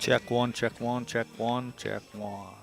Check one, check one, check one, check one.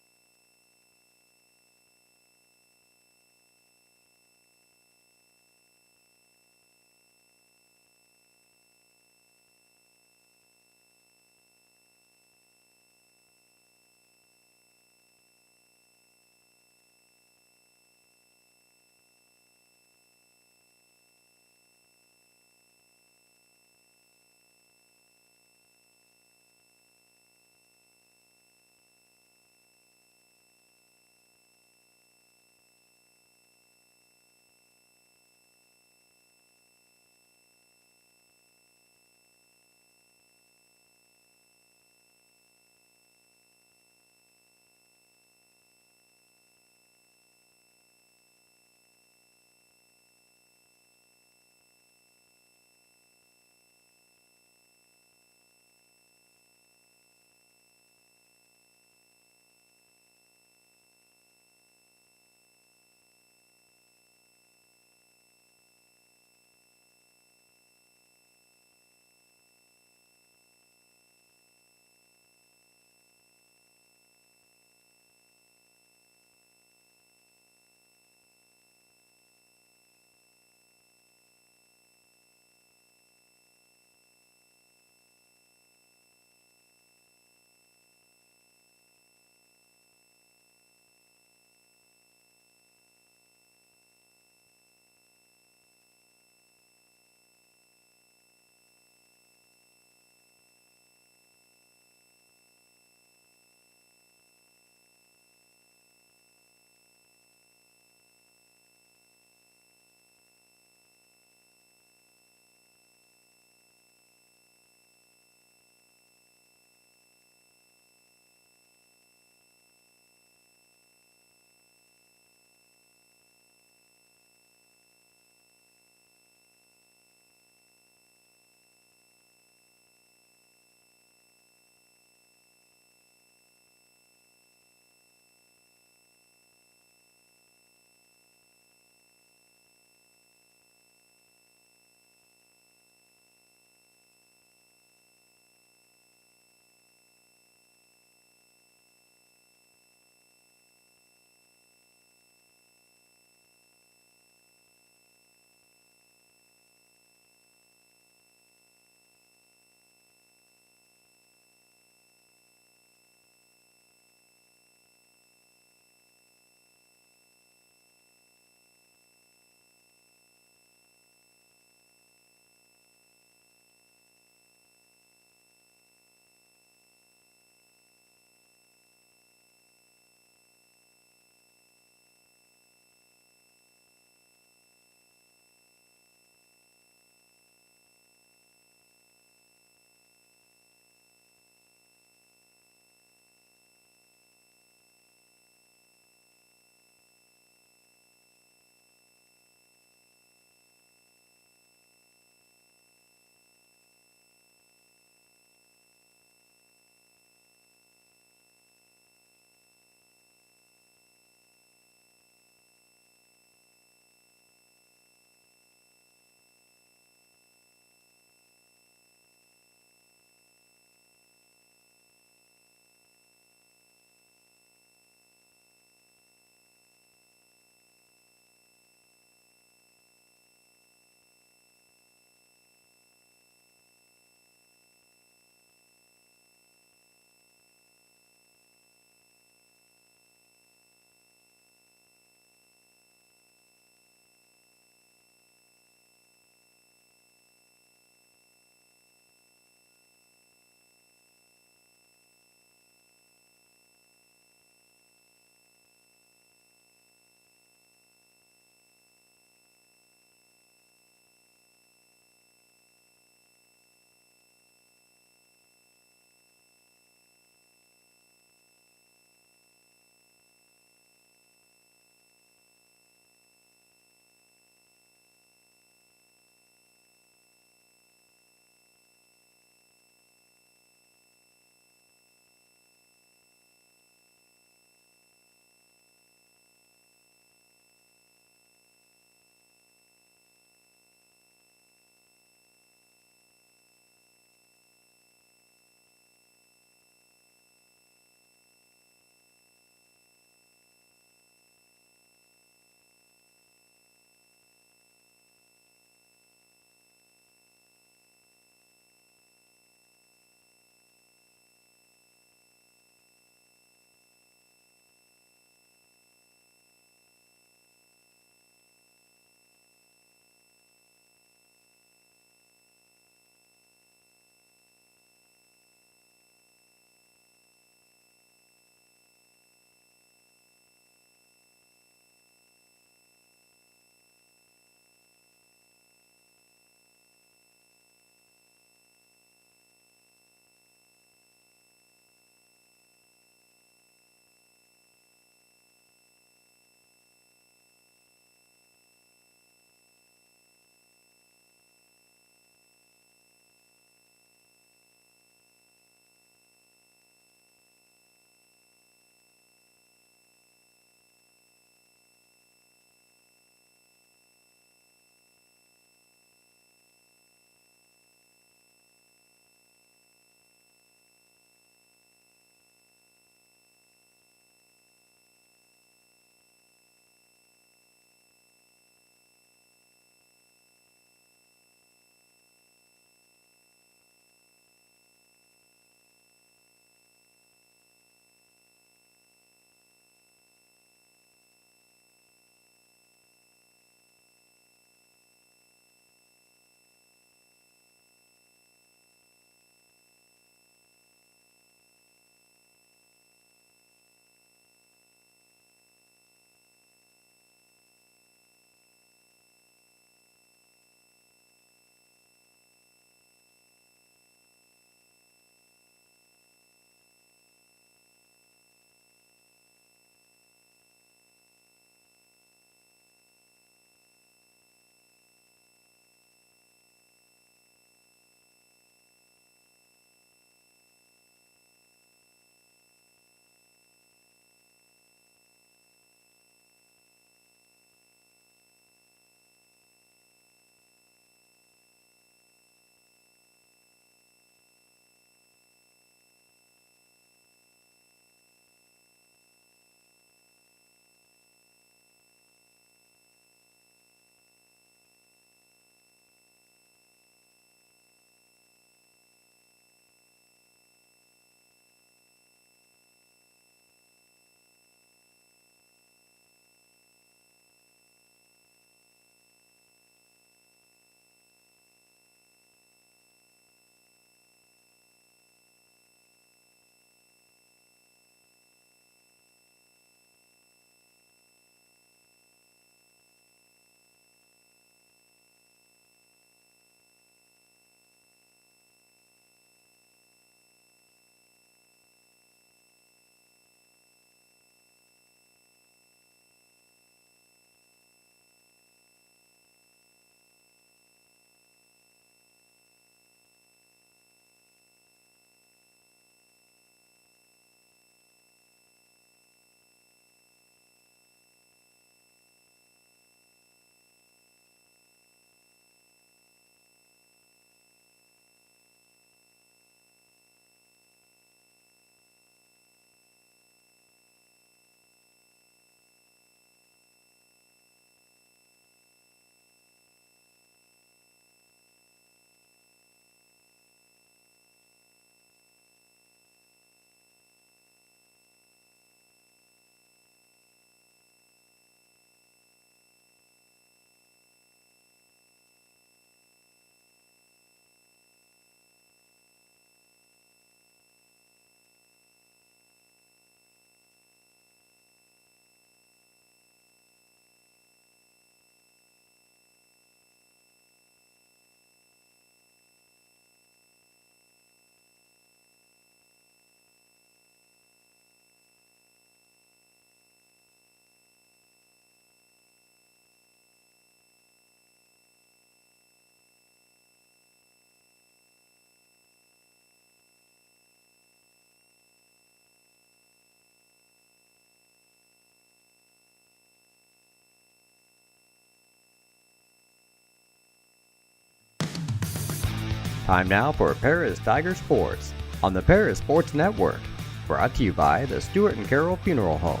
Time now for Paris Tiger Sports on the Paris Sports Network. Brought to you by the Stewart and Carroll Funeral Home,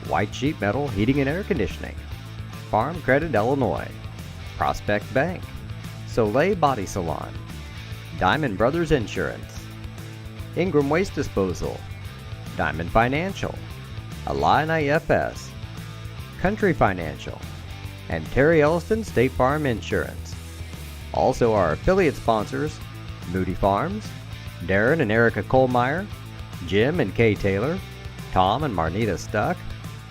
White Sheet Metal Heating and Air Conditioning, Farm Credit Illinois, Prospect Bank, Soleil Body Salon, Diamond Brothers Insurance, Ingram Waste Disposal, Diamond Financial, Illini FS, Country Financial, and Terry Elliston State Farm Insurance. Also our affiliate sponsors, Moody Farms, Darren and Erica Kohlmeyer, Jim and Kay Taylor, Tom and Marnita Stuck,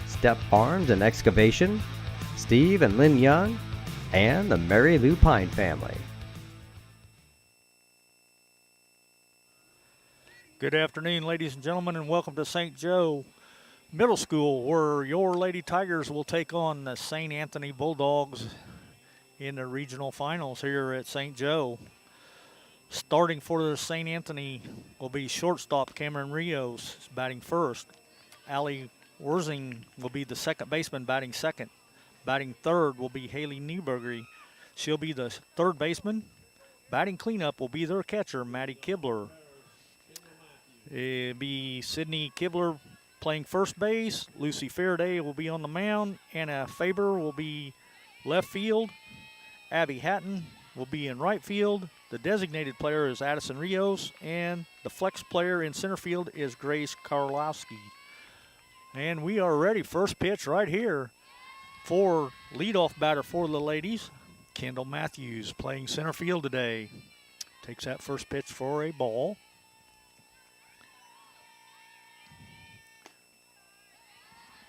Step Farms and Excavation, Steve and Lynn Young, and the Mary Lou Pine family. Good afternoon, ladies and gentlemen, and welcome to St. Joe Middle School, where your Lady Tigers will take on the St. Anthony Bulldogs in the regional finals here at St. Joe. Starting for the St. Anthony will be shortstop Cameron Rios batting first. Allie Wurzing will be the second baseman batting second. Batting third will be Haley Newbergery. She'll be the third baseman. Batting cleanup will be their catcher, Maddie Kibler. It'll be Sydney Kibler playing first base. Lucy Faraday will be on the mound. Anna Faber will be left field. Abby Hatton will be in right field. The designated player is Addison Rios, and the flex player in center field is Grace Karlowski. And we are ready. First pitch right here for leadoff batter for the ladies. Kendall Matthews playing center field today. Takes that first pitch for a ball.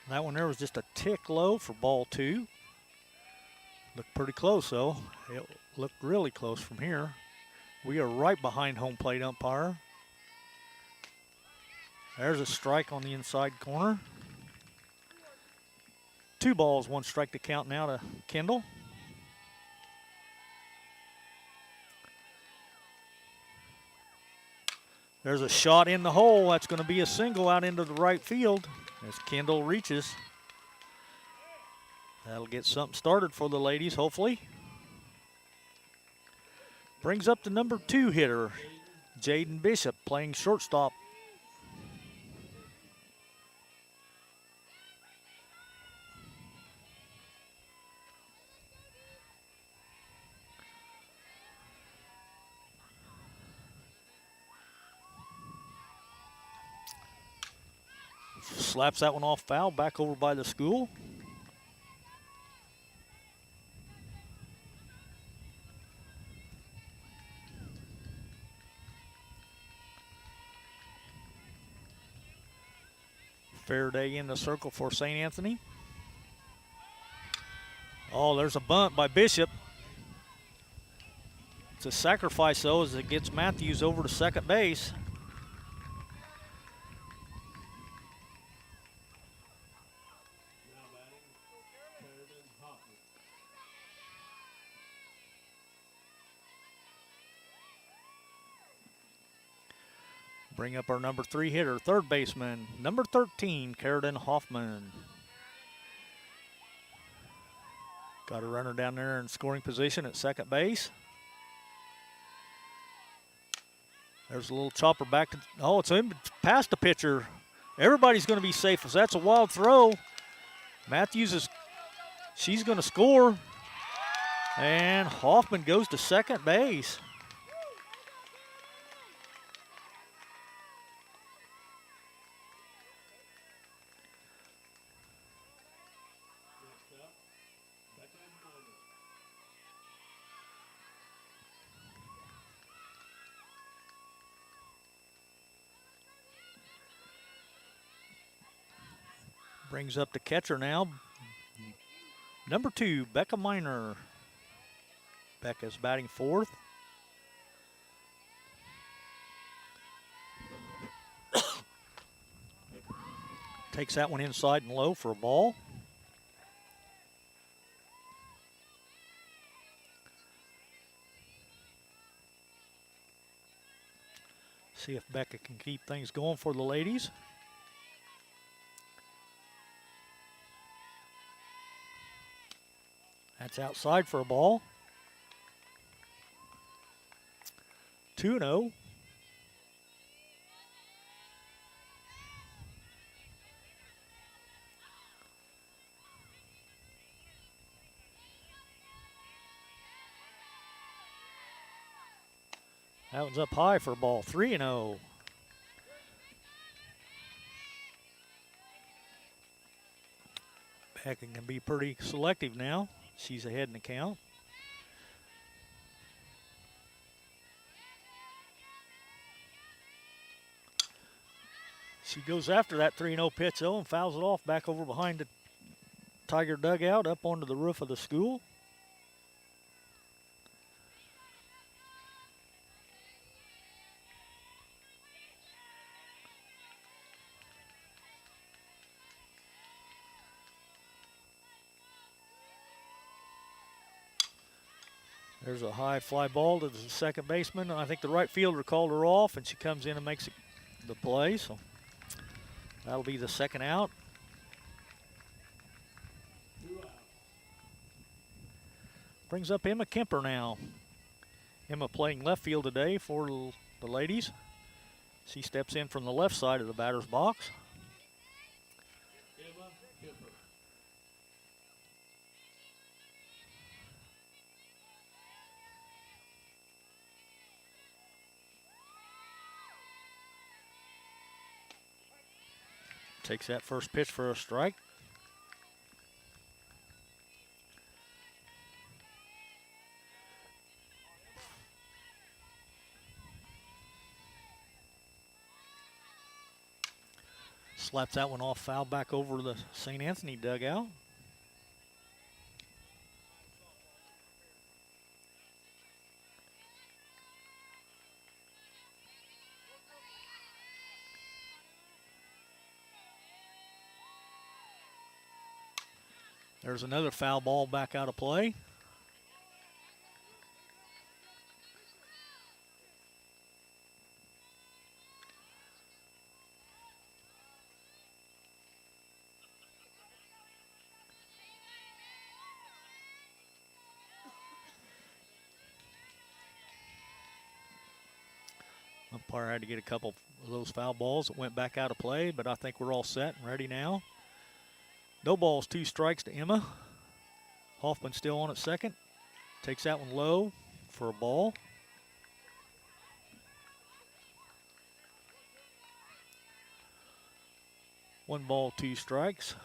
That one there was just a tick low for ball two. Looked pretty close, though. It looked really close from here. We are right behind home plate umpire. There's a strike on the inside corner. 2 balls, 1 strike to count now to Kendall. There's a shot in the hole. That's going to be a single out into the right field as Kendall reaches. That'll get something started for the ladies, hopefully. Brings up the number 2 hitter, Jaden Bishop, playing shortstop. Slaps that one off foul, back over by the school. Faraday in the circle for St. Anthony. Oh, there's a bunt by Bishop. It's a sacrifice, though, as it gets Matthews over to second base. Bring up our number 3 hitter, third baseman, number 13, Carradine Hoffman. Got a runner down there in scoring position at second base. There's a little chopper back to, oh, it's in past the pitcher. Everybody's going to be safe as that's a wild throw. Matthews is, she's going to score. And Hoffman goes to second base. Brings up the catcher now. Number 2, Becca Miner. Becca's batting fourth. Takes that one inside and low for a ball. See if Becca can keep things going for the ladies. That's outside for a ball. 2-0. That one's up high for a ball. 3-0. Beckett can be pretty selective now. She's ahead in the count. She goes after that 3-0 pitch, though, and fouls it off back over behind the Tiger dugout up onto the roof of the school. There's a high fly ball to the second baseman. I think the right fielder called her off, and she comes in and makes the play. So that'll be the second out. Brings up Emma Kemper now. Emma playing left field today for the ladies. She steps in from the left side of the batter's box. Emma Kemper. Takes that first pitch for a strike. Slaps that one off, foul back over the St. Anthony dugout. There's another foul ball back out of play. Umpire had to get a couple of those foul balls that went back out of play, but I think we're all set and ready now. No balls, 2 strikes to Emma. Hoffman still on at second. Takes that one low for a ball. One ball, 2 strikes.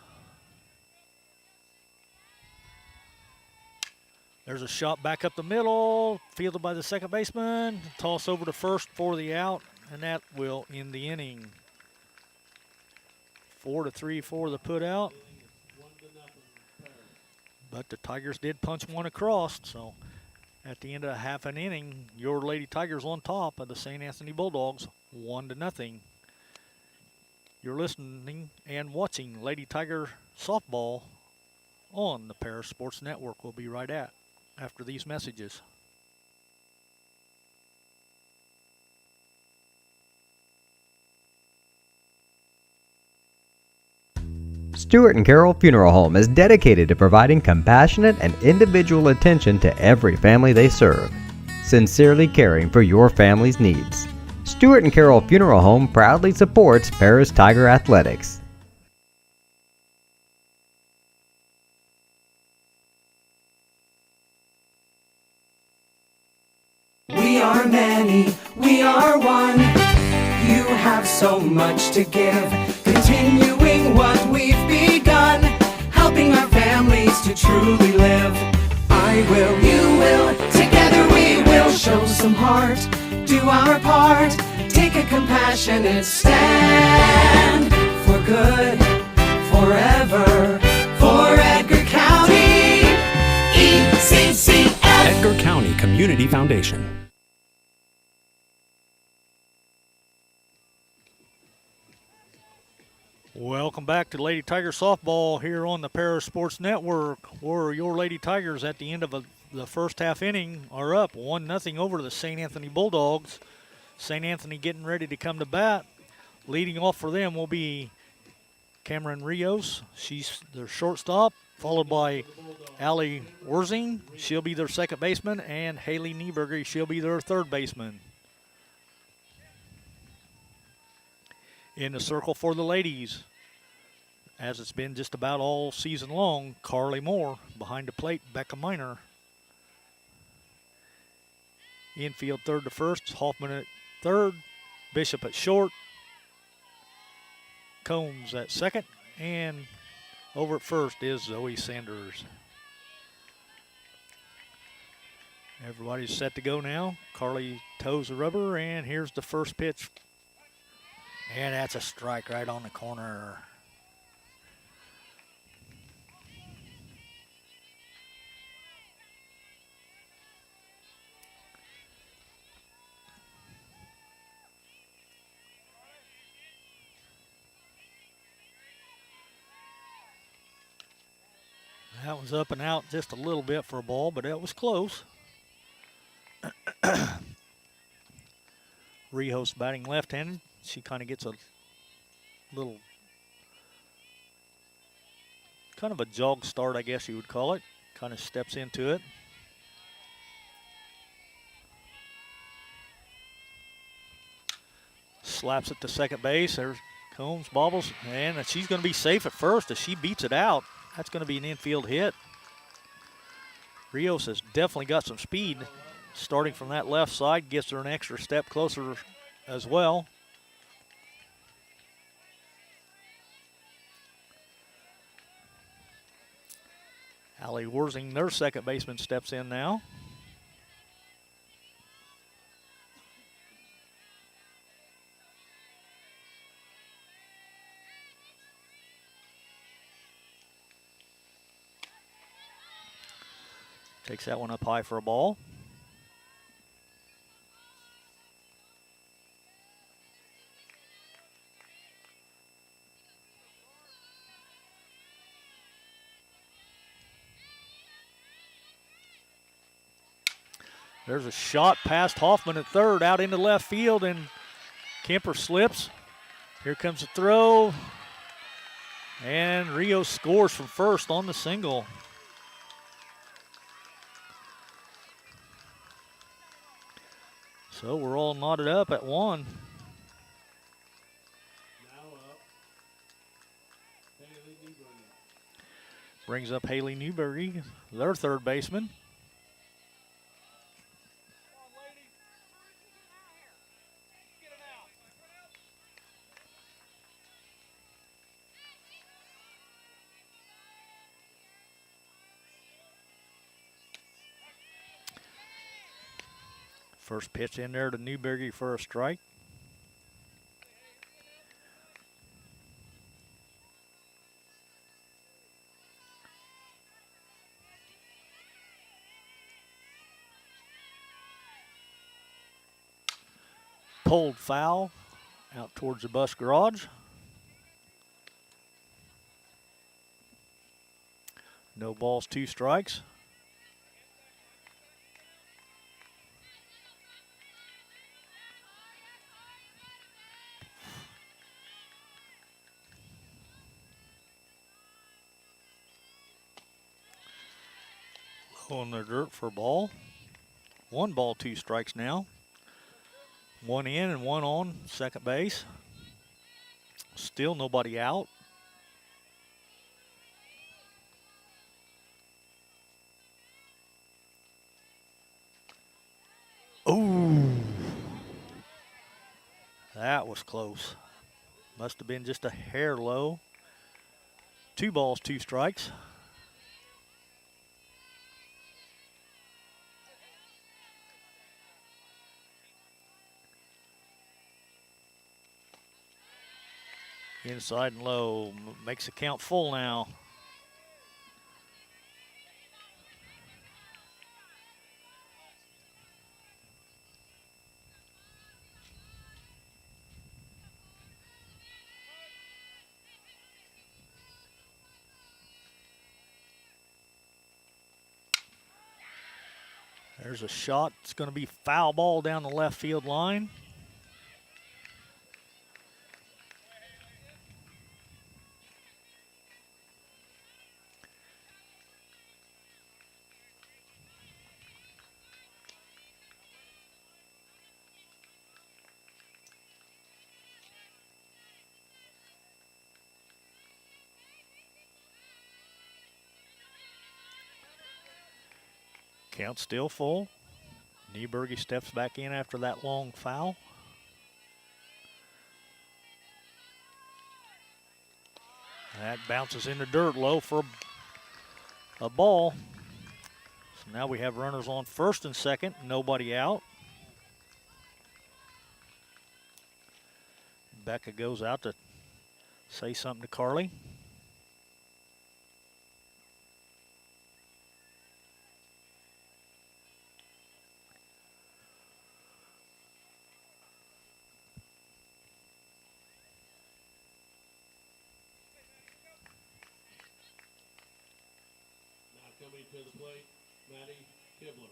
There's a shot back up the middle, fielded by the second baseman. Toss over to first for the out, and that will end the inning. 4-3 for the put out. But the Tigers did punch one across, so at the end of half an inning, your Lady Tigers on top of the St. Anthony Bulldogs, 1-0. You're listening and watching Lady Tiger softball on the Paris Sports Network. We'll be right after these messages. Stuart and Carroll Funeral Home is dedicated to providing compassionate and individual attention to every family they serve, sincerely caring for your family's needs. Stuart and Carroll Funeral Home proudly supports Paris Tiger Athletics. We are many, we are one. You have so much to give, continuing what we've begun, helping our families to truly live. I will, you will, together we will show some heart, do our part, take a compassionate stand for good, forever, for Edgar County, ECCF. Edgar County Community Foundation. Welcome back to Lady Tiger softball here on the Paris Sports Network, where your Lady Tigers at the end of the first half inning are up 1-0 over the St. Anthony Bulldogs. St. Anthony getting ready to come to bat. Leading off for them will be Cameron Rios. She's their shortstop, followed by Allie Wurzing. She'll be their second baseman, and Haley Nieberger. She'll be their third baseman. In the circle for the ladies, as it's been just about all season long, Carly Moore. Behind the plate, Becca Miner. Infield third to first, Hoffman at third, Bishop at short, Combs at second, and over at first is Zoe Sanders. Everybody's set to go now. Carly toes the rubber, and here's the first pitch. And that's a strike right on the corner. That was up and out just a little bit for a ball, but that was close. Rijos batting left-handed. She kind of gets a little, kind of a jog start, I guess you would call it. Kind of steps into it. Slaps it to second base. There's Combs, bobbles, and she's going to be safe at first. If she beats it out, that's going to be an infield hit. Rijos has definitely got some speed. Starting from that left side gets her an extra step closer as well. Allie Worsing, their second baseman, steps in now. Takes that one up high for a ball. There's a shot past Hoffman at third, out into left field, and Kemper slips. Here comes the throw, and Rijos scores from first on the single. So we're all knotted up at one. Brings up Haley Newberry, their third baseman. First pitch in there to Newberry for a strike. Pulled foul out towards the bus garage. No balls, 2 strikes. On the dirt for a ball. 1 ball, 2 strikes now. 1 in and 1 on second base. Still nobody out. Ooh. That was close. Must have been just a hair low. 2 balls, 2 strikes. Inside and low, makes the count full now. There's a shot. It's going to be foul ball down the left field line. Count still full. Nieberge steps back in after that long foul. That bounces in the dirt low for a ball. So now we have runners on first and second, nobody out. Becca goes out to say something to Carly. Coming to the plate, Maddie Kibler.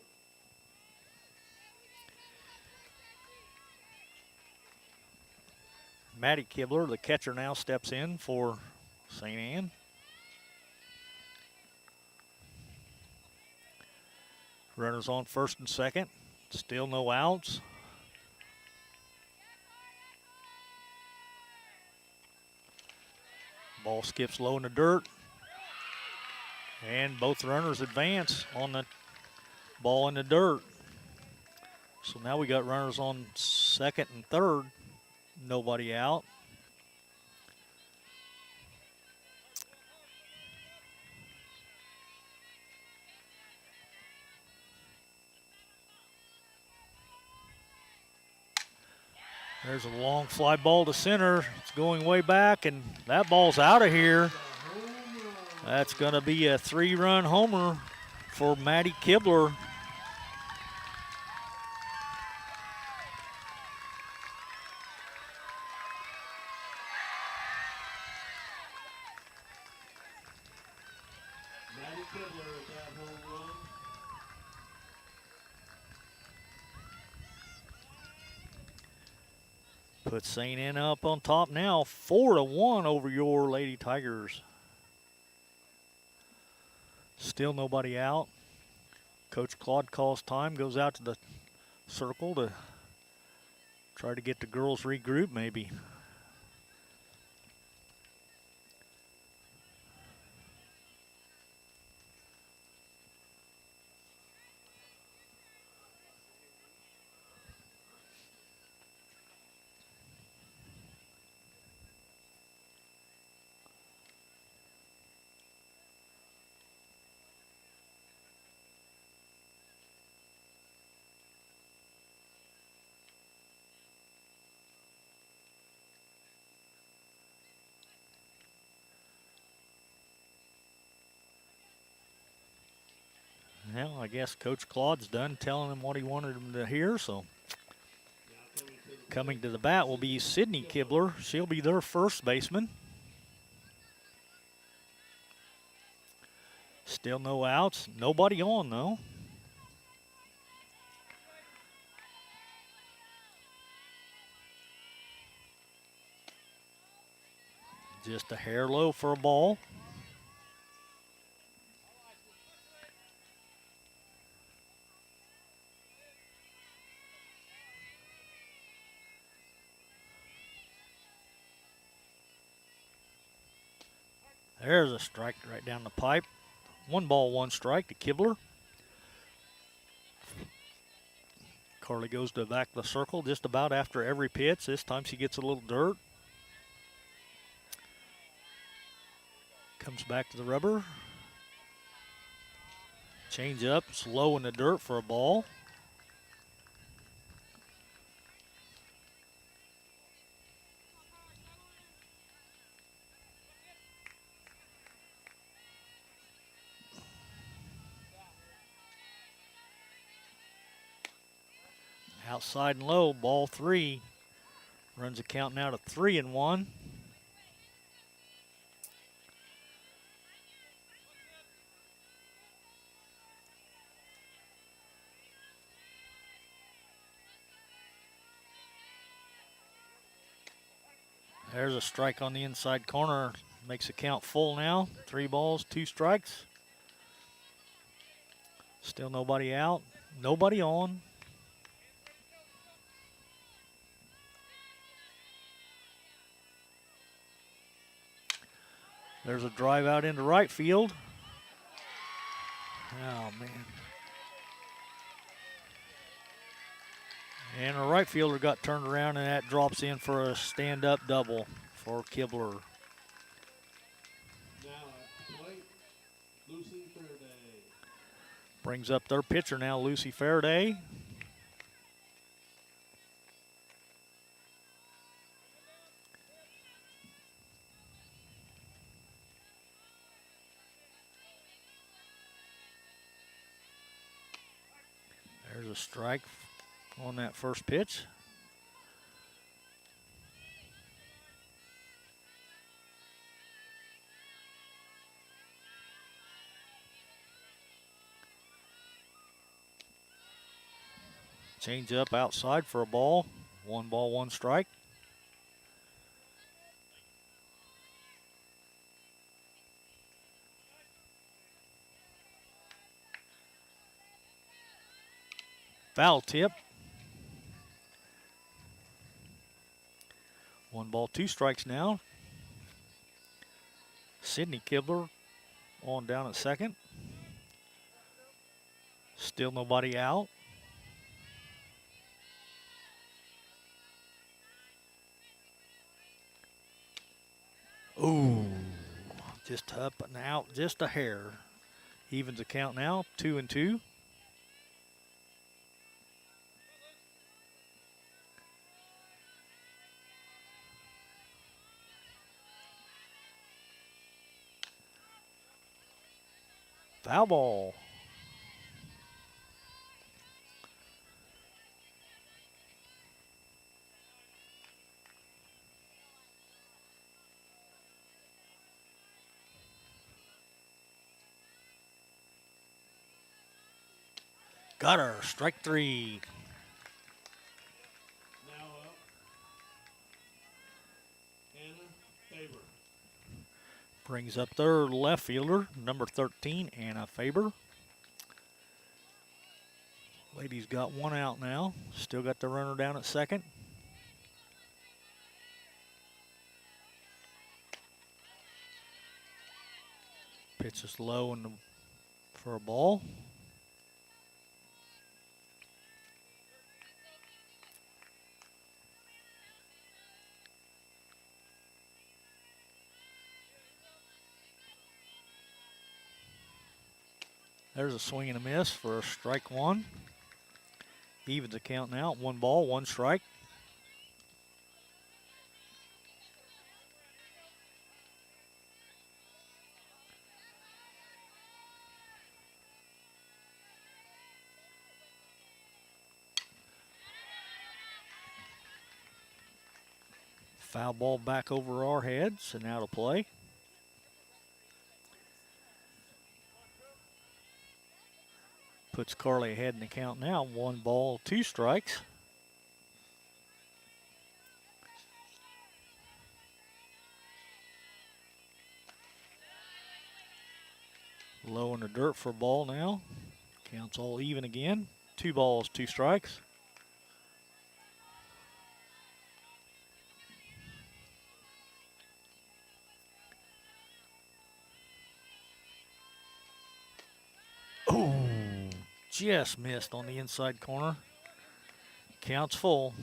Maddie Kibler, the catcher, now steps in for St. Anne. Runners on first and second. Still no outs. Ball skips low in the dirt. And both runners advance on the ball in the dirt. So now we got runners on second and third. Nobody out. There's a long fly ball to center. It's going way back, and that ball's out of here. That's going to be a 3-run homer for Maddie Kibler. Maddie Kibler is that home run. Puts St. Anne up on top now, 4-1 over your Lady Tigers. Still nobody out. Coach Claude calls time, goes out to the circle to try to get the girls regrouped maybe. Well, I guess Coach Claude's done telling him what he wanted him to hear, so coming to the bat will be Sydney Kibler. She'll be their first baseman. Still no outs, nobody on though. Just a hair low for a ball. There's a strike right down the pipe. 1 ball, 1 strike to Kibler. Carly goes to the back of the circle just about after every pitch. This time she gets a little dirt. Comes back to the rubber. Change up, it's low in the dirt for a ball. Outside and low, ball 3. Runs the count now to 3-1. There's a strike on the inside corner. Makes the count full now. 3 balls, 2 strikes. Still nobody out. Nobody on. There's a drive out into right field. Oh, man. And the right fielder got turned around, and that drops in for a stand-up double for Kibler. Now at the plate, Lucy Fairday. Brings up their pitcher now, Lucy Faraday. There's a strike on that first pitch. Change up outside for a ball. 1 ball, 1 strike. Foul tip. 1 ball, 2 strikes now. Sydney Kibler on down at second. Still nobody out. Ooh, just up and out, just a hair. Evens the count now, 2-2. Foul ball. Got her, strike 3. Now up, Anna Faber. Brings up their left fielder, number 13, Anna Faber. Ladies got 1 out now. Still got the runner down at second. Pitch is low for a ball. There's a swing and a miss for strike 1. Evens the count now. 1 ball, 1 strike. Foul ball back over our heads and out of play. Puts Carly ahead in the count now. 1 ball, 2 strikes. Low in the dirt for a ball now. Counts all even again. 2 balls, 2 strikes. Oh, just missed on the inside corner. Counts full.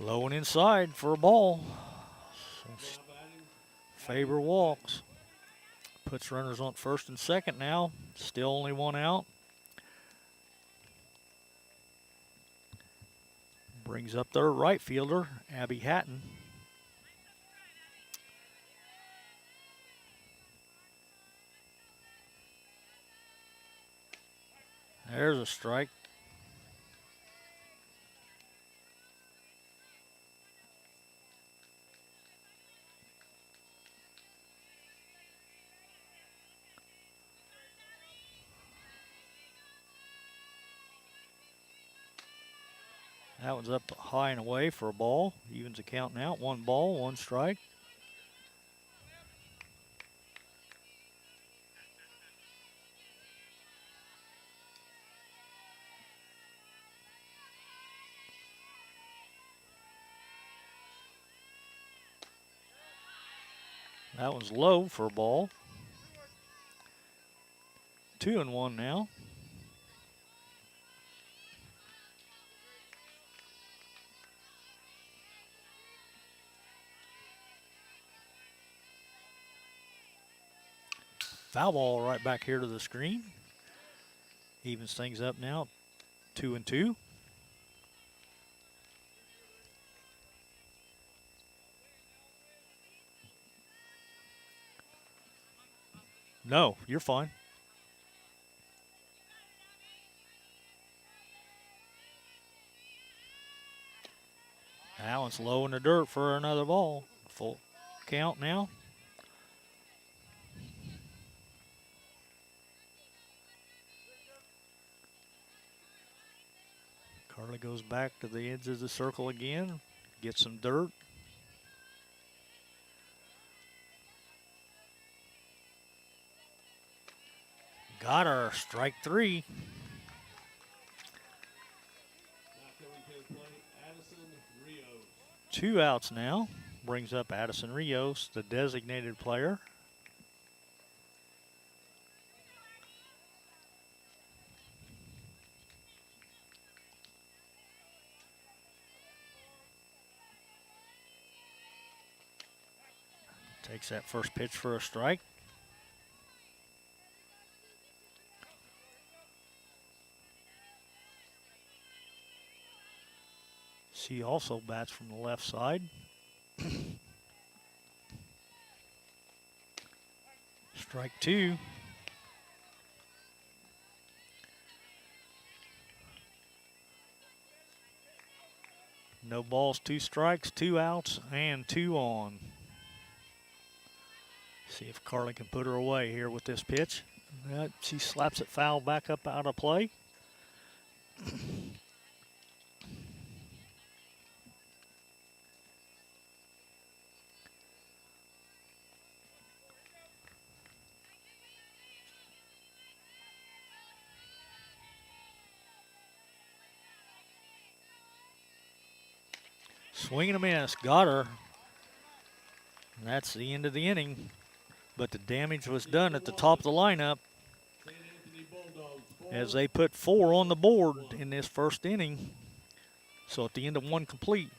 Low and inside for a ball. Faber walks. Puts runners on first and second now. Still only 1 out. Brings up their right fielder, Abby Hatton. There's a strike. That one's up high and away for a ball. Evens the count now. 1 ball, 1 strike. That one's low for a ball. 2-1 now. Foul ball right back here to the screen. Evens things up now. 2-2. No, you're fine. That one's low in the dirt for another ball. Full count now. Carly goes back to the edge of the circle again, gets some dirt. Got her, strike 3. Now coming to the plate, Addison Rios. 2 outs now. Brings up Addison Rios, the designated player. Takes that first pitch for a strike. She also bats from the left side. Strike 2. No balls, 2 strikes, 2 outs, and 2 on. See if Carly can put her away here with this pitch. She slaps it foul back up out of play. Swing and a miss, got her. And that's the end of the inning. But the damage was done at the top of the lineup St. Anthony Bulldogs 4. as they put 4 on the board in this first inning. So at the end of 1 complete,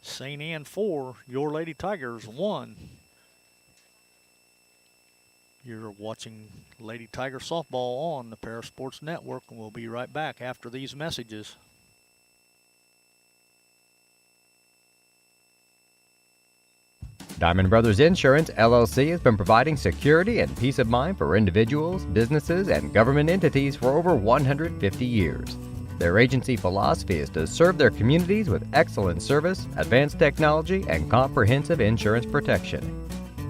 St. Anne 4, Your Lady Tigers 1. You're watching Lady Tiger Softball on the Paris Sports Network, and we'll be right back after these messages. Diamond Brothers Insurance, LLC has been providing security and peace of mind for individuals, businesses, and government entities for over 150 years. Their agency philosophy is to serve their communities with excellent service, advanced technology, and comprehensive insurance protection.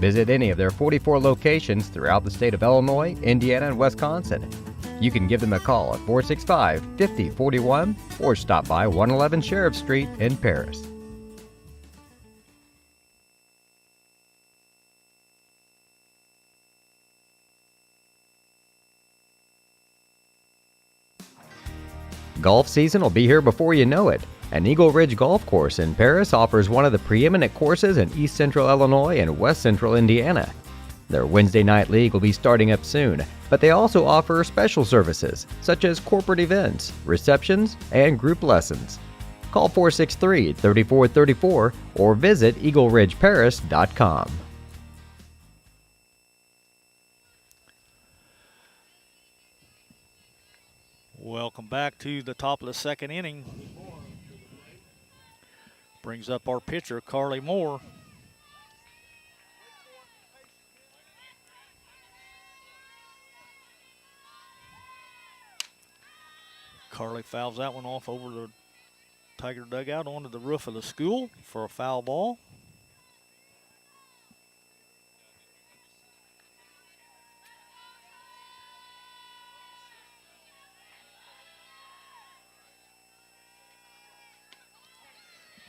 Visit any of their 44 locations throughout the state of Illinois, Indiana, and Wisconsin. You can give them a call at 465-5041 or stop by 111 Sheriff Street in Paris. Golf season will be here before you know it, and Eagle Ridge Golf Course in Paris offers one of the preeminent courses in East Central Illinois and West Central Indiana. Their Wednesday night league will be starting up soon, but they also offer special services such as corporate events, receptions, and group lessons. Call 463-3434 or visit eagleridgeparis.com. Welcome back to the top of the second inning. Brings up our pitcher, Carly Moore. Carly fouls that one off over the Tiger dugout onto the roof of the school for a foul ball.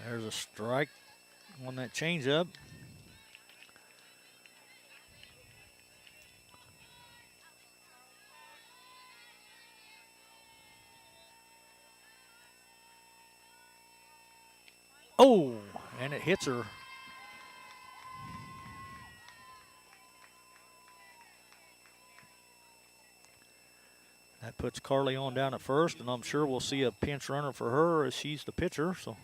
There's a strike on that changeup. Oh, and it hits her That puts Carly on down at first, and I'm sure we'll see a pinch runner for her as she's the pitcher. So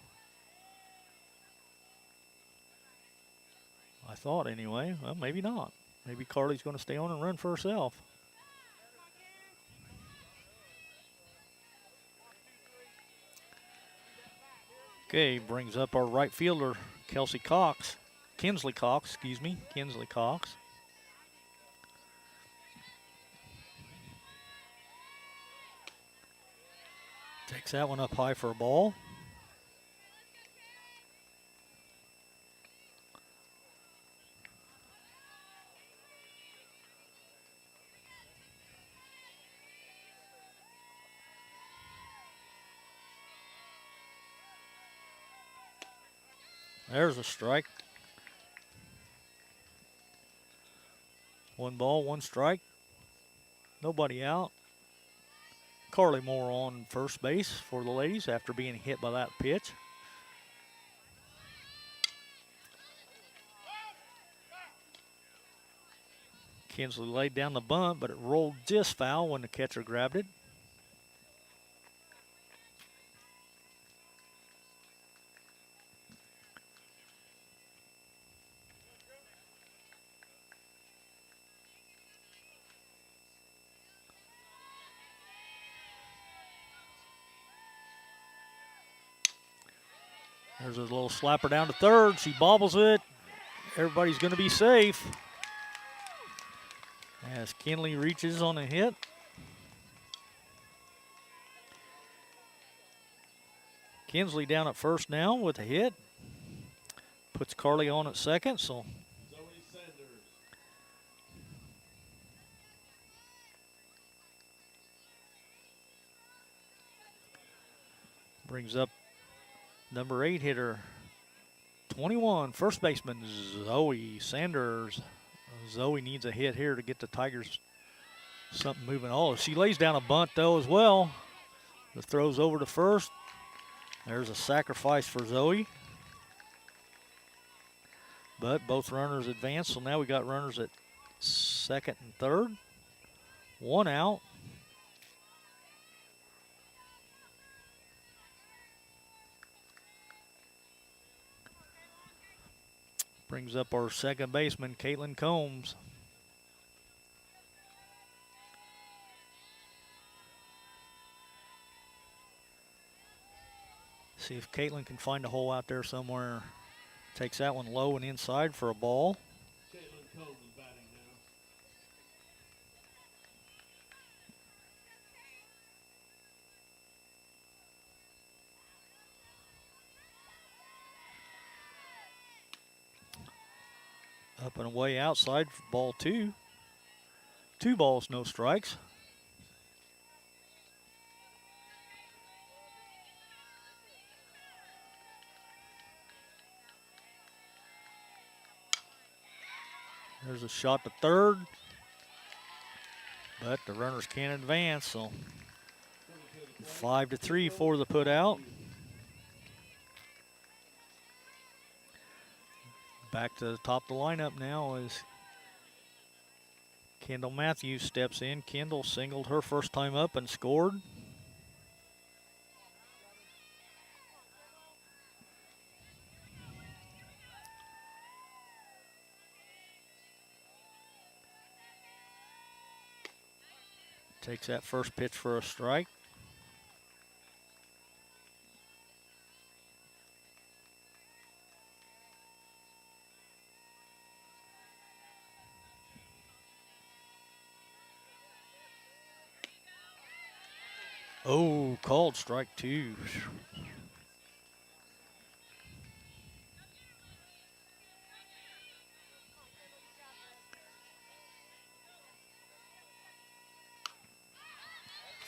I thought anyway. Well, maybe not. Maybe Carly's going to stay on and run for herself. Okay, brings up our right fielder, Kinsley Cox. Kinsley Cox. Takes that one up high for a ball. There's a strike. 1 ball, 1 strike. Nobody out. Carly Moore on first base for the ladies after being hit by that pitch. Kinsley laid down the bunt, but it rolled just foul when the catcher grabbed it. There's a little slapper down to third. She bobbles it. Everybody's going to be safe as Kinley reaches on a hit. Kinsley down at first now with a hit. Puts Carly on at second, so Zoe Sanders. brings up number 8 hitter, 21, first baseman Zoe Sanders. Zoe needs a hit here to get the Tigers something moving. Oh, she lays down a bunt though as well. The throw's over to first. There's a sacrifice for Zoe. But both runners advance, so now we got runners at second and third. 1 out. Brings up our second baseman, Caitlin Combs. See if Caitlin can find a hole out there somewhere. Takes that one low and inside for a ball. Caitlin Combs is batting now. Up and away outside for ball 2. 2 balls, no strikes. There's a shot to third, but the runners can't advance, so 5-3 for the put out. Back to the top of the lineup now as Kendall Matthews steps in. Kendall singled her first time up and scored. Takes that first pitch for a strike. Oh, called strike 2.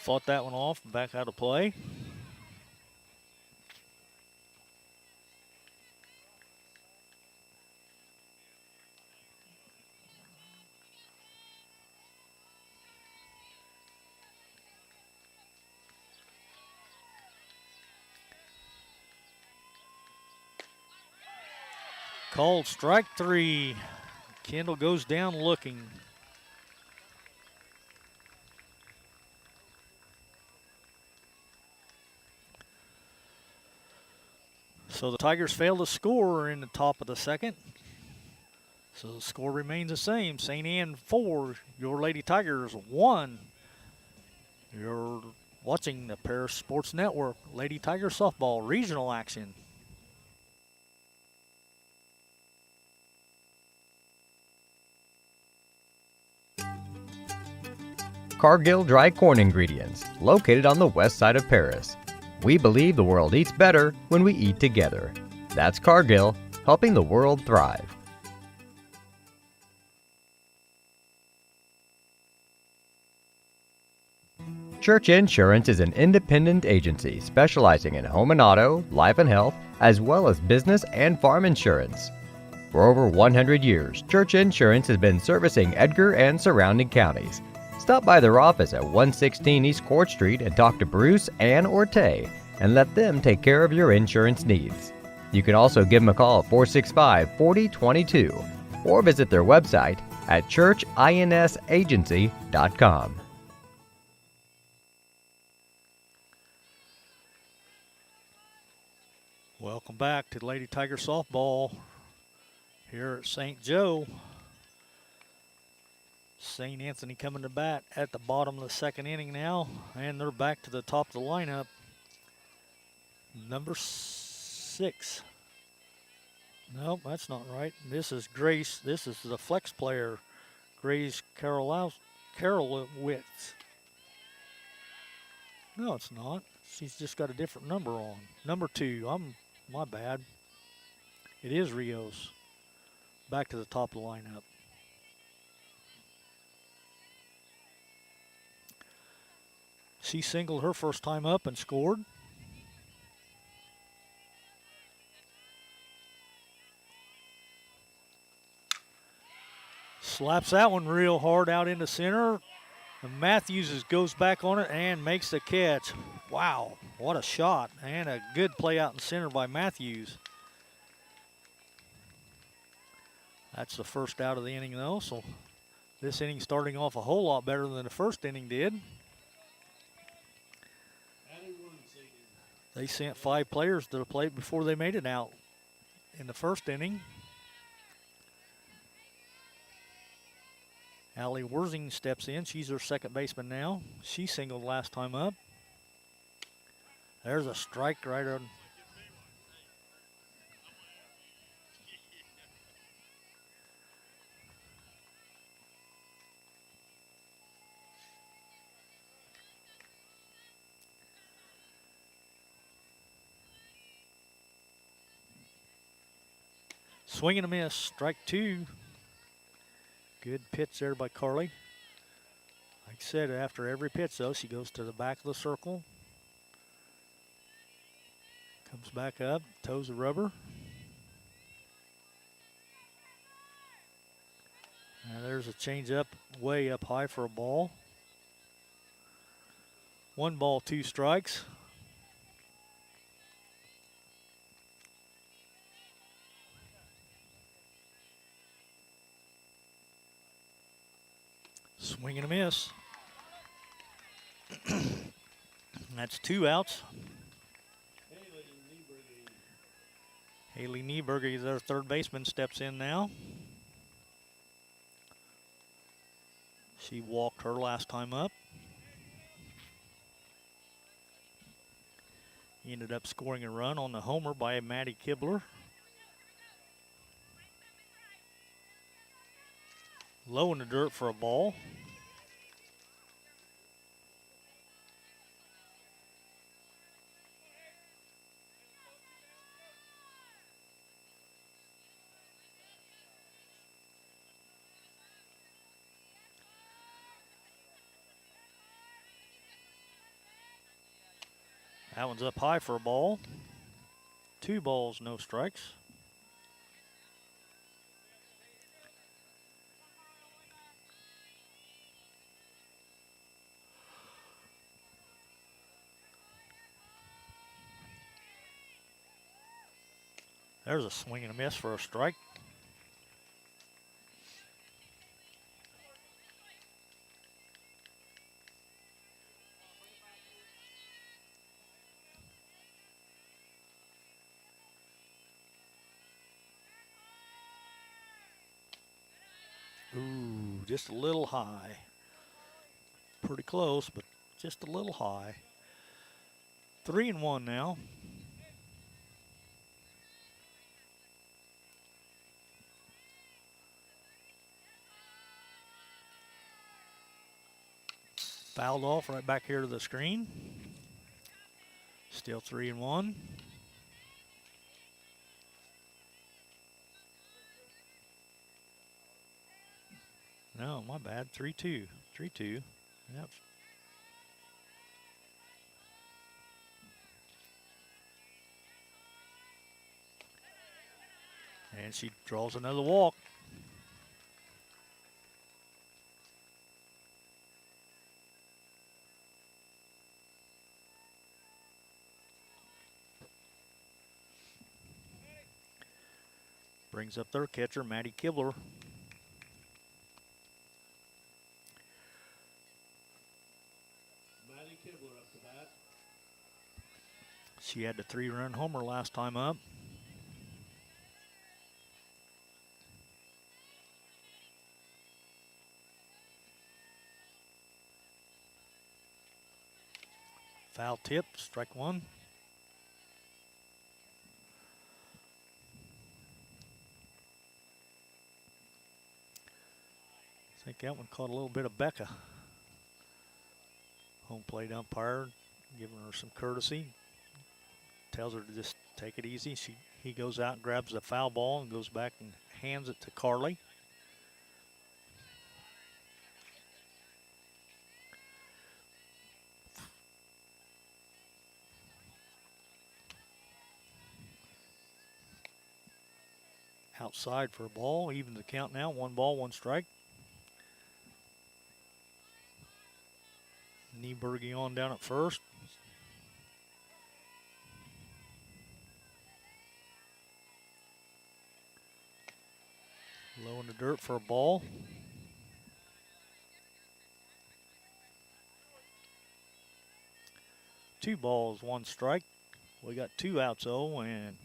Fought that one off, back out of play. Called strike 3. Kendall goes down looking. So the Tigers fail to score in the top of the second. So the score remains the same. St. Anne 4, your Lady Tigers 1. You're watching the Paris Sports Network, Lady Tiger Softball Regional Action. Cargill Dry Corn Ingredients, located on the west side of Paris. We believe the world eats better when we eat together. That's Cargill, helping the world thrive. Church Insurance is an independent agency specializing in home and auto, life and health, as well as business and farm insurance. For over 100 years, Church Insurance has been servicing Edgar and surrounding counties. Stop by their office at 116 East Court Street and talk to Bruce, Ann, or Tay and let them take care of your insurance needs. You can also give them a call at 465-4022 or visit their website at churchinsagency.com. Welcome back to Lady Tiger Softball here at St. Joe. St. Anthony coming to bat at the bottom of the second inning now, and they're back to the top of the lineup. Number 6. Nope, that's not right. This is Grace. This is the flex player, Grace Carolowitz. No, it's not. She's just got a different number on. Number 2. My bad. It is Rios. Back to the top of the lineup. She singled her first time up and scored. Slaps that one real hard out into center. And Matthews goes back on it and makes the catch. Wow, what a shot. And a good play out in center by Matthews. That's the first out of the inning though, so this inning starting off a whole lot better than the first inning did. They sent 5 players to the plate before they made it out in the first inning. Allie Wurzing steps in. She's her second baseman now. She singled last time up. There's a strike right on. Swing and a miss, strike 2. Good pitch there by Carly. Like I said, after every pitch, though, she goes to the back of the circle. Comes back up, toes the rubber. Now there's a change up, way up high for a ball. 1 ball, 2 strikes. Swing and a miss. That's 2 outs. Haley Nieberger, their third baseman, steps in now. She walked her last time up. He ended up scoring a run on the homer by Maddie Kibler. Low in the dirt for a ball. That one's up high for a ball. 2 balls, no strikes. There's a swing and a miss for a strike. just a little high. Pretty close, but just a little high. 3-1 now. Fouled off right back here to the screen. Still 3-1. No, my bad. 3-2. 3-2. Yep. And she draws another walk. Brings up their catcher, Maddie Kibler. Maddie Kibler up to bat. She had the 3-run homer last time up. Foul tip, strike one. I think that one caught a little bit of Becca. Home plate umpire giving her some courtesy. Tells her to just take it easy. He goes out and grabs the foul ball and goes back and hands it to Carly. Outside for a ball, even the count now, 1 ball, 1 strike. Nieberge on down at first. Low in the dirt for a ball. Two balls, 1 strike. We got 2 outs though, and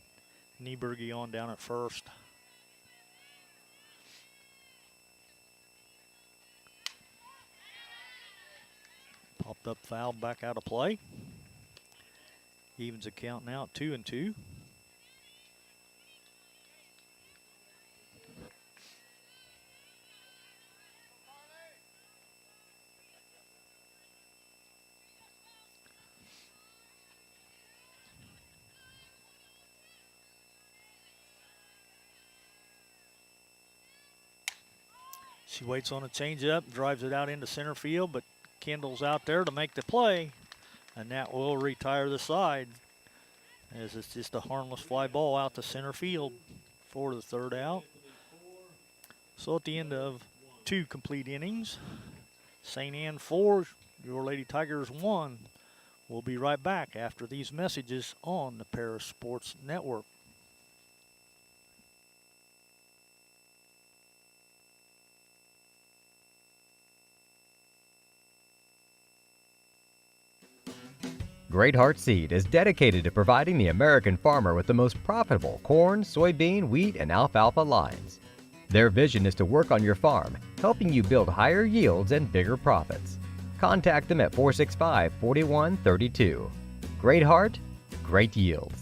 Nieberge on down at first. Popped up foul, back out of play. Evens the count now at 2-2. She waits on a changeup, drives it out into center field, but Kendall's out there to make the play, and that will retire the side, as it's just a harmless fly ball out to center field for the 3rd out. So at the end of 2 complete innings, St. Anne 4, Your Lady Tigers 1. We'll be right back after these messages on the Paris Sports Network. Great Heart Seed is dedicated to providing the American farmer with the most profitable corn, soybean, wheat, and alfalfa lines. Their vision is to work on your farm, helping you build higher yields and bigger profits. Contact them at 465-4132. Great Heart, great yields.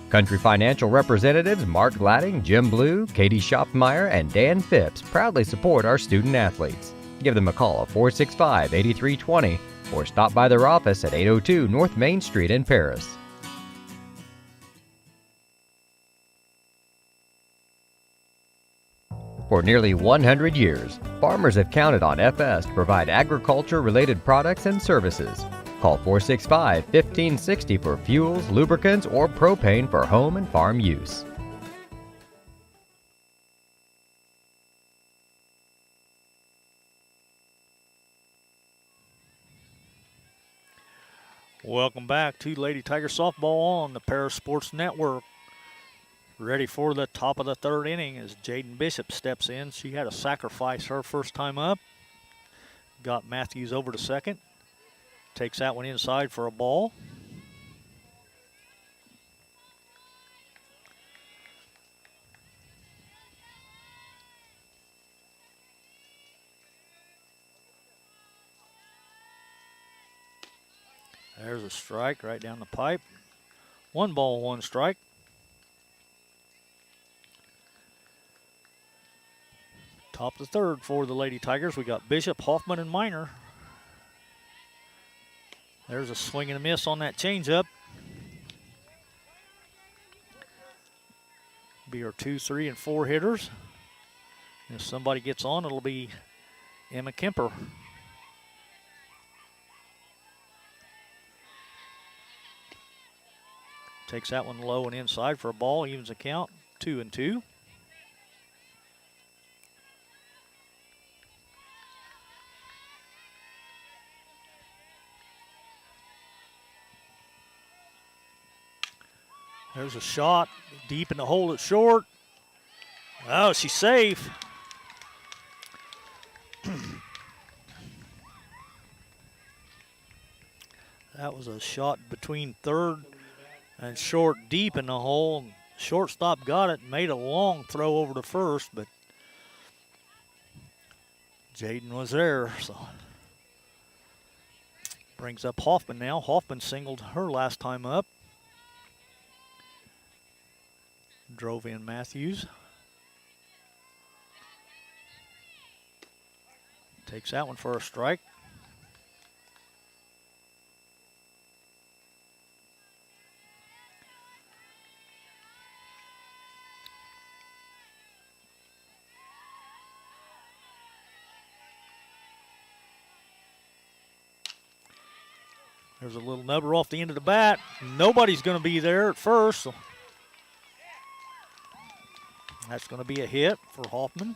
Country Financial representatives Mark Gladding, Jim Blue, Katie Schopfmeyer, and Dan Phipps proudly support our student athletes. Give them a call at 465-8320 or stop by their office at 802 North Main Street in Paris. For nearly 100 years, farmers have counted on FS to provide agriculture-related products and services. Call 465-1560 for fuels, lubricants, or propane for home and farm use. Welcome back to Lady Tiger Softball on the Paris Sports Network. Ready for the top of the 3rd inning as Jaden Bishop steps in. She had a sacrifice her first time up. Got Matthews over to second. Takes that one inside for a ball. There's a strike right down the pipe. 1 ball, 1 strike. Top of the third for the Lady Tigers. We got Bishop, Hoffman, and Miner. There's a swing and a miss on that changeup. Be our 2, 3, and 4 hitters. If somebody gets on, it'll be Emma Kemper. Takes that one low and inside for a ball. Evens the count, 2-2. There's a shot deep in the hole at short. Oh, she's safe. That was a shot between third and short deep in the hole. Shortstop got it, made a long throw over to first, but Jaden was there. So brings up Hoffman now. Hoffman singled her last time up. Drove in Matthews. Takes that one for a strike. There's a little nubber off the end of the bat. Nobody's going to be there at first. So that's going to be a hit for Hoffman.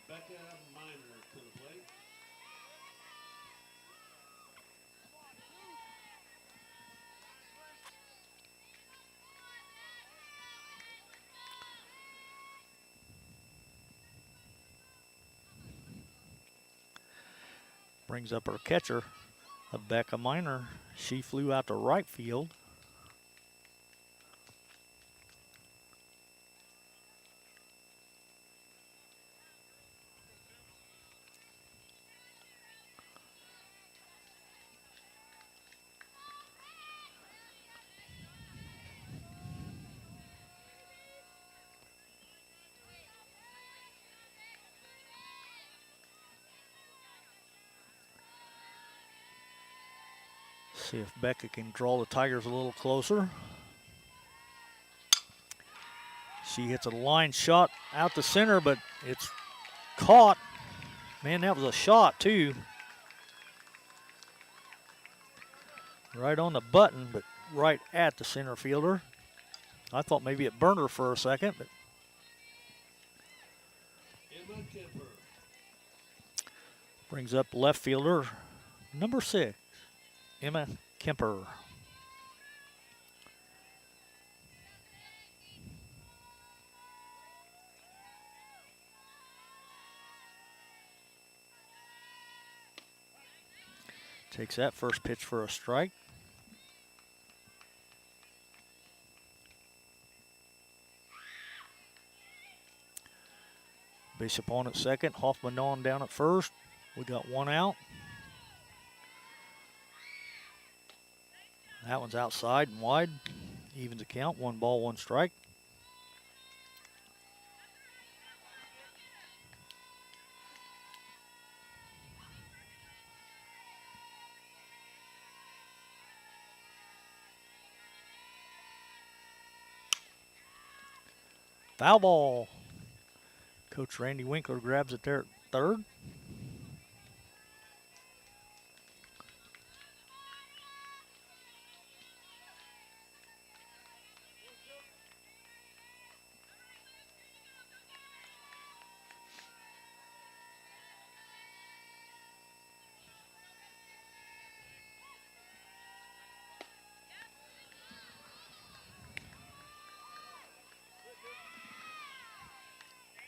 Becca Miner to the plate. Brings up her catcher, Becca Miner. She flew out to right field. See if Becca can draw the Tigers a little closer. She hits a line shot out the center, but it's caught. Man, that was a shot too. Right on the button, but right at the center fielder. I thought maybe it burned her for a second, but Emma Kemper. brings up left fielder, number 6. Emma Kemper. Takes that first pitch for a strike. Bishop on at second, Hoffman on down at first. We got 1 out. That one's outside and wide. Evens the count, 1 ball, 1 strike. Foul ball. Coach Randy Winkler grabs it there at third.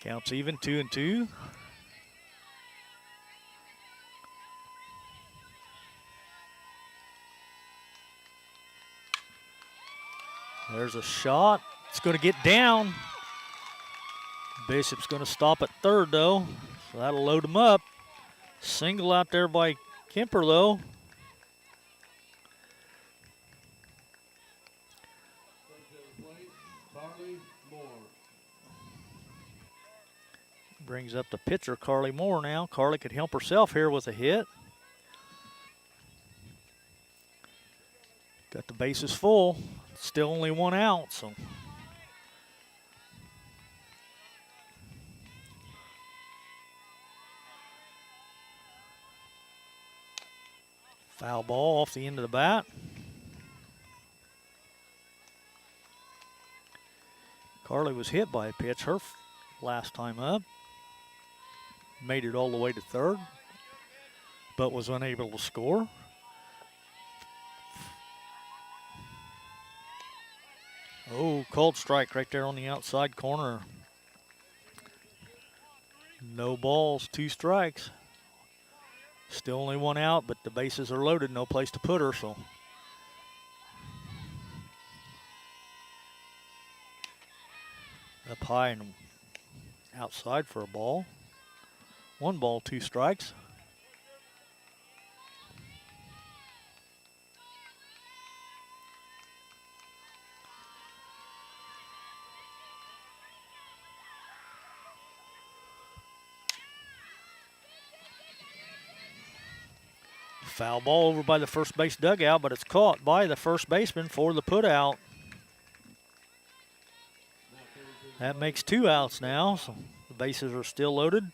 Counts even, 2-2. There's a shot. It's going to get down. Bishop's going to stop at third, though. So that'll load him up. Single out there by Kemper, though. brings up the pitcher, Carly Moore now. Carly could help herself here with a hit. Got the bases full. Still only one out, so. Foul ball off the end of the bat. Carly was hit by a pitch her last time up. Made it all the way to third, but was unable to score. Oh, cold strike right there on the outside corner. No balls, 2 strikes. Still only one out, but the bases are loaded, no place to put her, so. Up high and outside for a ball. 1 ball, 2 strikes. Foul ball over by the first base dugout, but it's caught by the first baseman for the put out. That makes 2 outs now, so the bases are still loaded.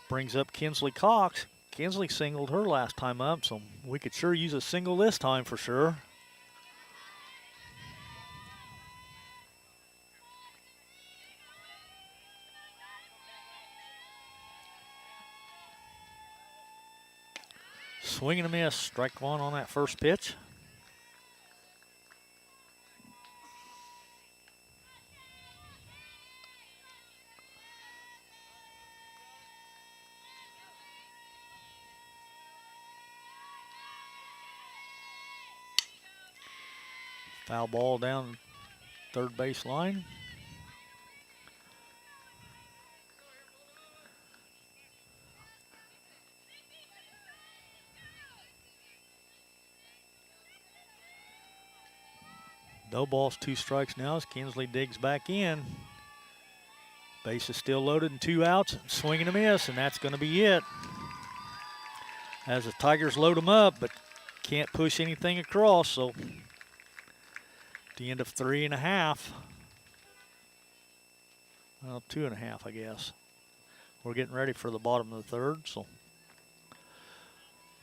Brings up Kinsley Cox. Kinsley singled her last time up, so we could sure use a single this time for sure. Swing and a miss, strike 1 on that first pitch. Foul ball down third base line. No balls, 2 strikes now as Kinsley digs back in. Base is still loaded and 2 outs. Swing and a miss, and that's going to be it. As the Tigers load them up, but can't push anything across, so at the end of 3.5. Well, 2.5, I guess. We're getting ready for the bottom of the third, so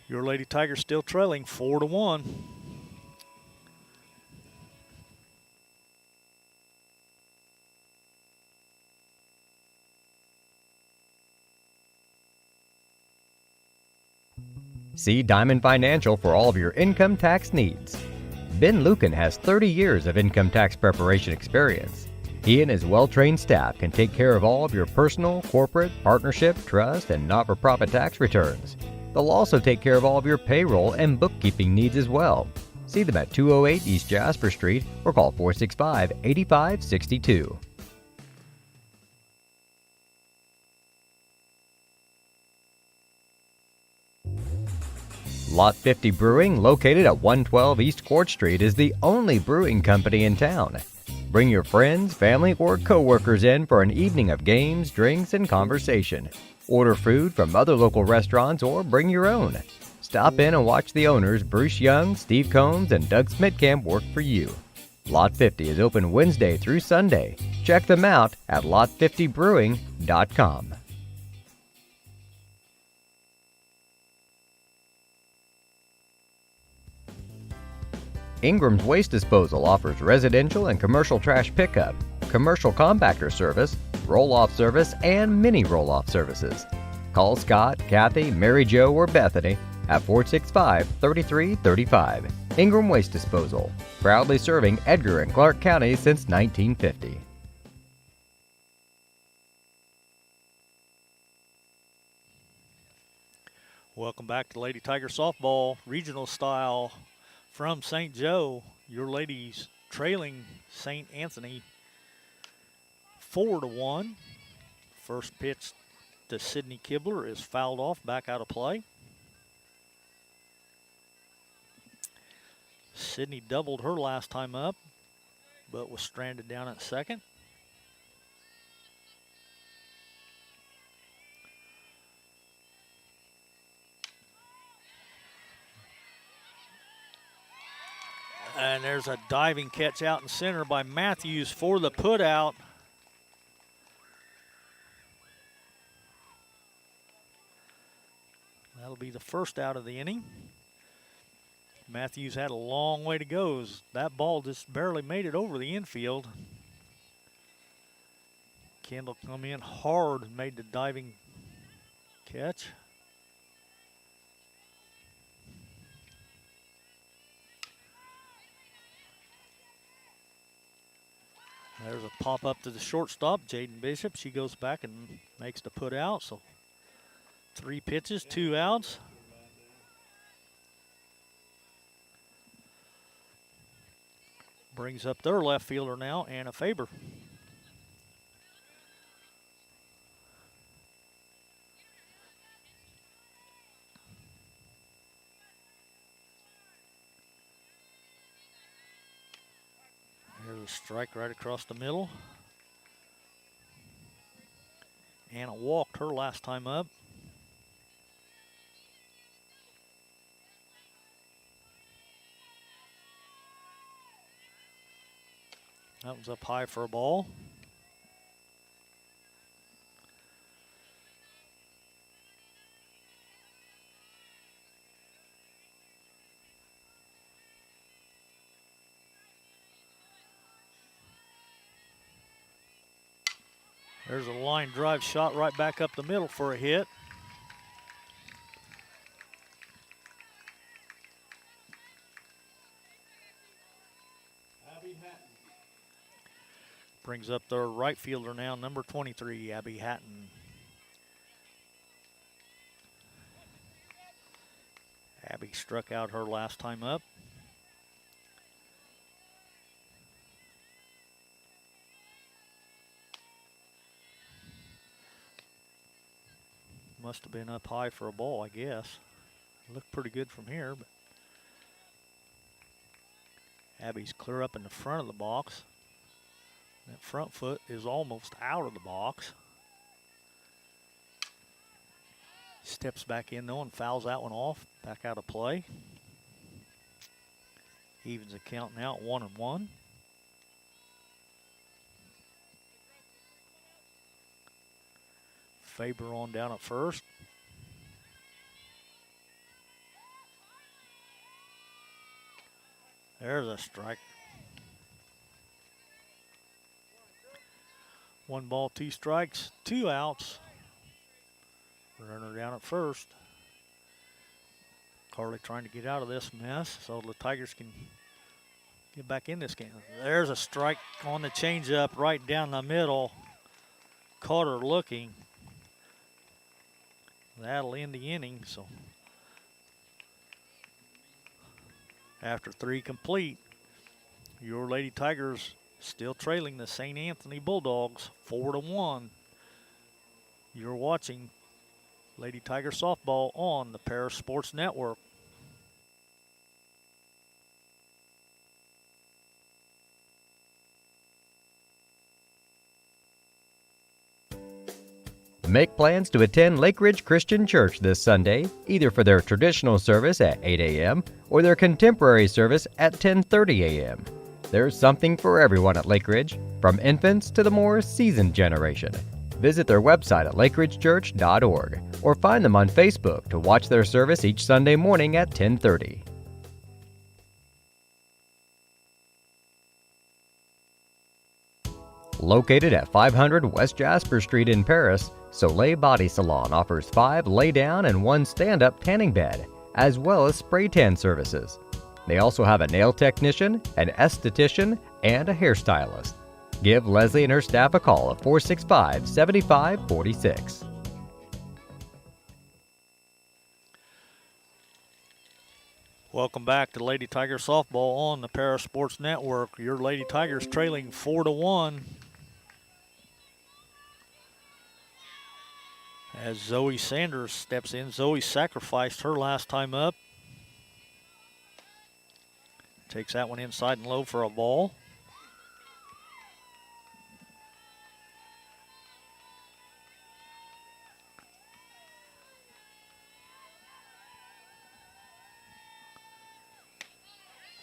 your Lady Tigers still trailing 4-1. See Diamond Financial for all of your income tax needs. Ben Lucan has 30 years of income tax preparation experience. He and his well-trained staff can take care of all of your personal, corporate, partnership, trust, and not-for-profit tax returns. They'll also take care of all of your payroll and bookkeeping needs as well. See them at 208 East Jasper Street or call 465-8562. Lot 50 Brewing, located at 112 East Court Street, is the only brewing company in town. Bring your friends, family, or co-workers in for an evening of games, drinks, and conversation. Order food from other local restaurants or bring your own. Stop in and watch the owners, Bruce Young, Steve Combs, and Doug Smitkamp, work for you. Lot 50 is open Wednesday through Sunday. Check them out at lot50brewing.com. Ingram's Waste Disposal offers residential and commercial trash pickup, commercial compactor service, roll-off service, and mini roll-off services. Call Scott, Kathy, Mary Jo, or Bethany at 465-3335. Ingram Waste Disposal, proudly serving Edgar and Clark Counties since 1950. Welcome back to Lady Tiger Softball, regional style from St. Joe. Your ladies trailing St. Anthony 4-1. First pitch to Sydney Kibler is fouled off, back out of play. Sydney doubled her last time up, but was stranded down at second. And there's a diving catch out in center by Matthews for the put out. That'll be the first out of the inning. Matthews had a long way to go. That ball just barely made it over the infield. Kendall come in hard and made the diving catch. There's a pop up to the shortstop, Jaden Bishop. She goes back and makes the put out. So 3 pitches, 2 outs. Brings up their left fielder now, Anna Faber. There's a strike right across the middle. Anna walked her last time up. That was up high for a ball. There's a line drive shot right back up the middle for a hit. Brings up their right fielder now, number 23, Abby Hatton. Abby struck out her last time up. Must have been up high for a ball, I guess. Looked pretty good from here, but Abby's clear up in the front of the box. That front foot is almost out of the box. Steps back in though and fouls that one off. Back out of play. Evens the count now at 1-1. Faber on down at first. There's a strike. 1 ball, 2 strikes, 2 outs. Runner down at first. Carly trying to get out of this mess so the Tigers can get back in this game. There's a strike on the changeup right down the middle. Caught her looking. That'll end the inning. So after 3 complete, your Lady Tigers still trailing the St. Anthony Bulldogs 4-1. You're watching Lady Tiger Softball on the Paris Sports Network. Make plans to attend Lake Ridge Christian Church this Sunday, either for their traditional service at 8 a.m. or their contemporary service at 10:30 a.m. There's something for everyone at Lake Ridge, from infants to the more seasoned generation. Visit their website at lakeridgechurch.org or find them on Facebook to watch their service each Sunday morning at 10:30. Located at 500 West Jasper Street in Paris, Soleil Body Salon offers 5 lay-down and 1 stand-up tanning bed, as well as spray tan services. They also have a nail technician, an esthetician, and a hairstylist. Give Leslie and her staff a call at 465-7546. Welcome back to Lady Tiger Softball on the Paris Sports Network. Your Lady Tigers trailing 4-1. As Zoe Sanders steps in. Zoe sacrificed her last time up. Takes that one inside and low for a ball.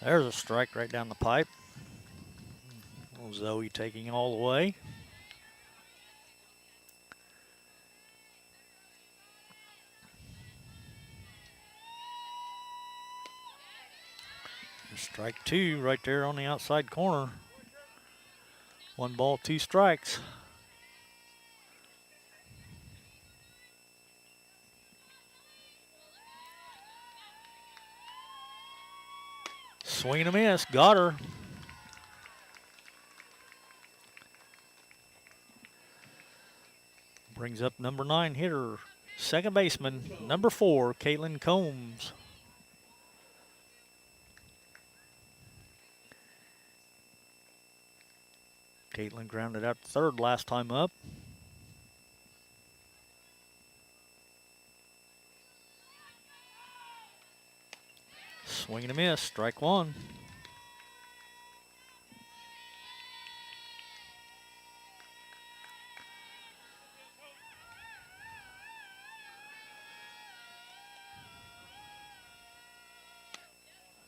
There's a strike right down the pipe. Zoe taking all the way. Strike two right there on the outside corner. 1 ball, 2 strikes. Swing and a miss. Got her. Brings up number 9 hitter, second baseman, number 4, Caitlin Combs. Caitlin grounded out to third last time up. Swing and a miss, strike 1.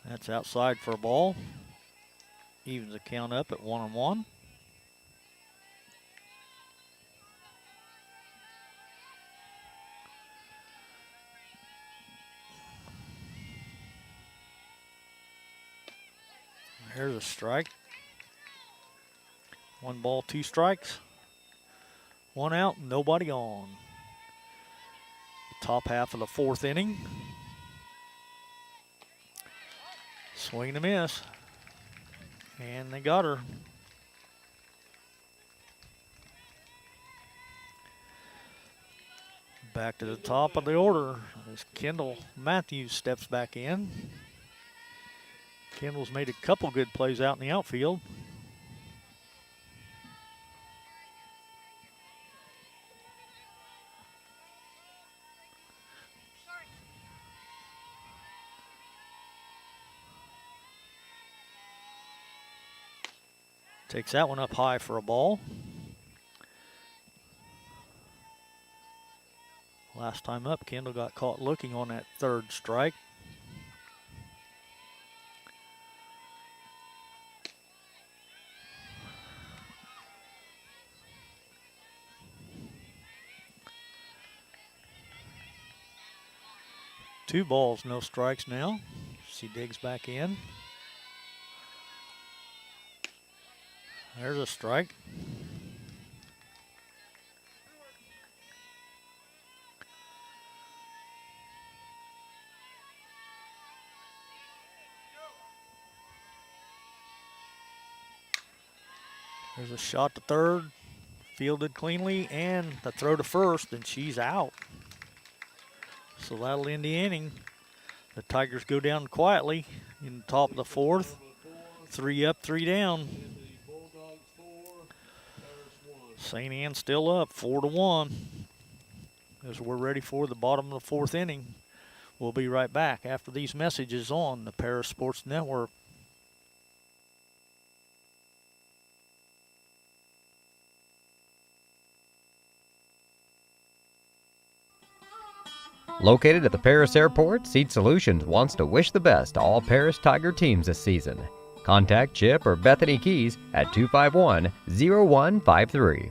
That's outside for a ball. Evens the count up at 1-1. Here's a strike. 1 ball, 2 strikes. 1 out, nobody on. Top half of the 4th inning. Swing and a miss. And they got her. Back to the top of the order as Kendall Matthews steps back in. Kendall's made a couple good plays out in the outfield. Takes that one up high for a ball. Last time up, Kendall got caught looking on that 3rd strike. Two balls, no strikes now. She digs back in. There's a strike. There's a shot to third, fielded cleanly, and the throw to first, and she's out. So that'll end the inning. The Tigers go down quietly in the top of the 4th. 3 up, 3 down. St. Anne still up, 4-1. As we're ready for the bottom of the 4th inning. We'll be right back after these messages on the Paris Sports Network. Located at the Paris Airport, Seed Solutions wants to wish the best to all Paris Tiger teams this season. Contact Chip or Bethany Keys at 251-0153.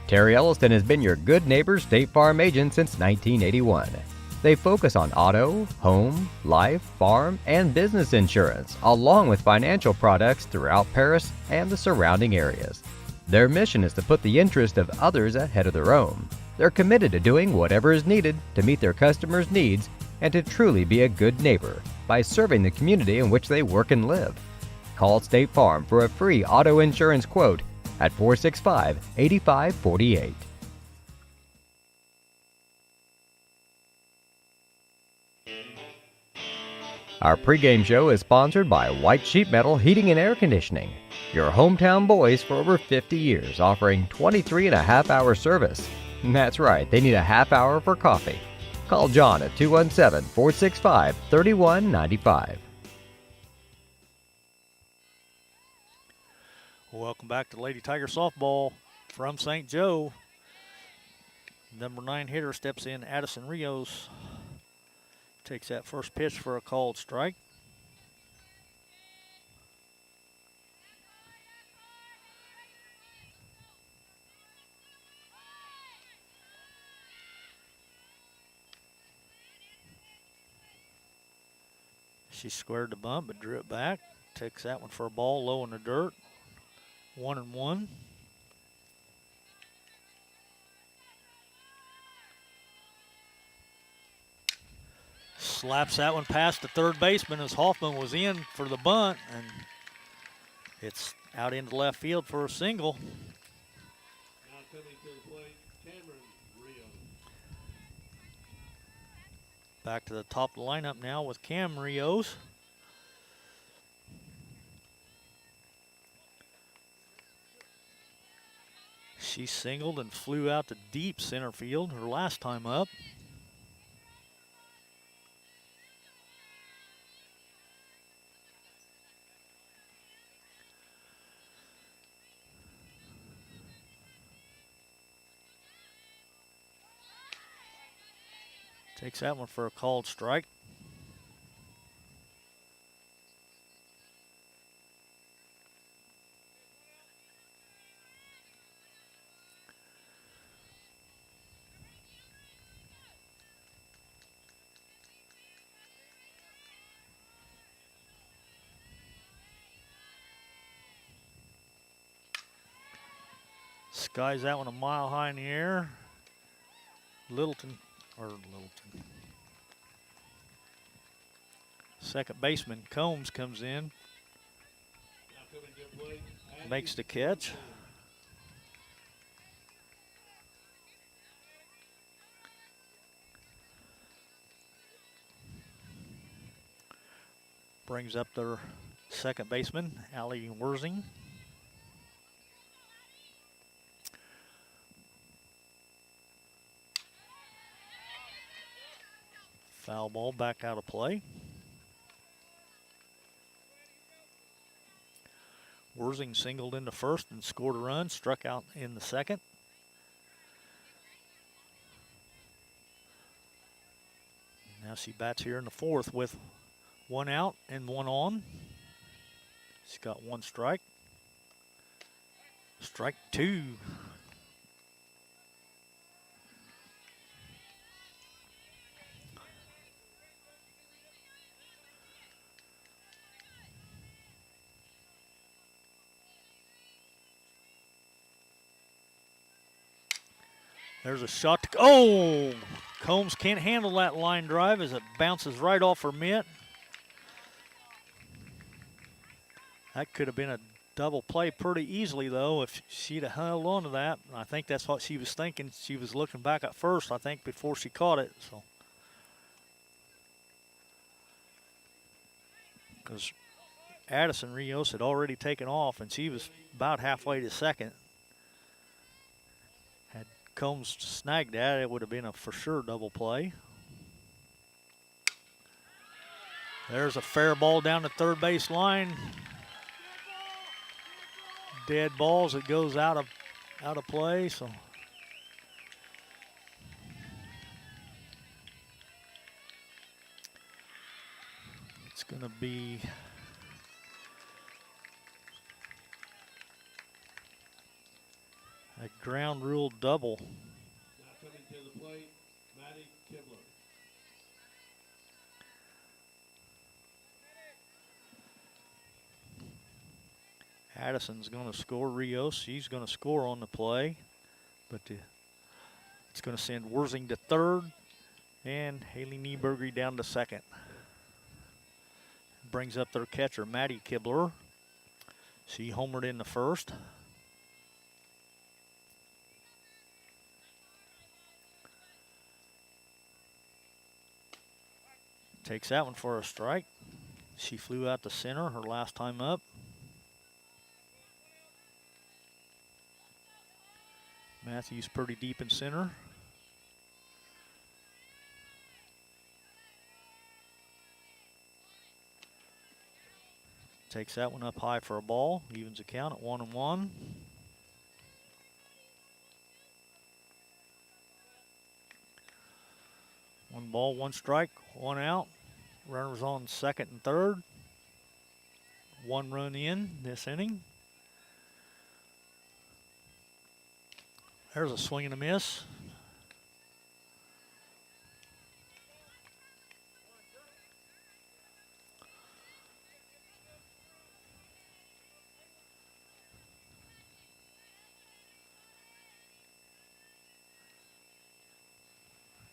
Terry Elliston has been your good neighbor State Farm agent since 1981. They focus on auto, home, life, farm, and business insurance, along with financial products throughout Paris and the surrounding areas. Their mission is to put the interest of others ahead of their own. They're committed to doing whatever is needed to meet their customers' needs and to truly be a good neighbor by serving the community in which they work and live. Call State Farm for a free auto insurance quote at 465-8548. Our pregame show is sponsored by White Sheet Metal Heating and Air Conditioning, your hometown boys for over 50 years, offering 23.5-hour service. That's right, they need a half hour for coffee. Call John at 217-465-3195. Welcome back to Lady Tiger Softball from St. Joe. Number 9 hitter steps in, Addison Rios. Takes that first pitch for a called strike. She squared the bunt, but drew it back. Takes that one for a ball, low in the dirt. 1-1. Slaps that one past the third baseman as Hoffman was in for the bunt, and it's out into left field for a single. Now coming to the plate, Cameron Rios. Back to the top of the lineup now with Cam Rios. She singled and flew out to deep center field her last time up. Takes that one for a called strike. Skies that one a mile high in the air. Littleton. Second baseman Combs comes in, Now coming to the plate, makes the catch. Brings up their second baseman, Allie Wurzing. Foul ball back out of play. Wurzing singled in the first and scored a run, struck out in the second. Now she bats here in the fourth with one out and one on. She's got one strike. Strike two. There's a shot to, oh! Combs can't handle that line drive as it bounces right off her mitt. That could have been a double play pretty easily, though, if she'd have held on to that. I think that's what she was thinking. She was looking back at first, I think, before she caught it. So, because Addison Rios had already taken off, and she was about halfway to second. Had Combs snagged that, it would have been a for sure double play. There's a fair ball down the third base line. Dead balls, it goes out of play. So it's going to be a ground rule double. Now coming to the plate, Maddie Kibler. Addison's going to score Rios. She's going to score on the play, but it's going to send Wurzing to third and Haley Nieberger down to second. Brings up their catcher, Maddie Kibler. She homered in the first. Takes that one for a strike. She flew out to center her last time up. Matthews pretty deep in center. Takes that one up high for a ball. Evens the count at 1-1. ball, one strike, one out. Runners on second and third. One run in this inning. There's a swing and a miss.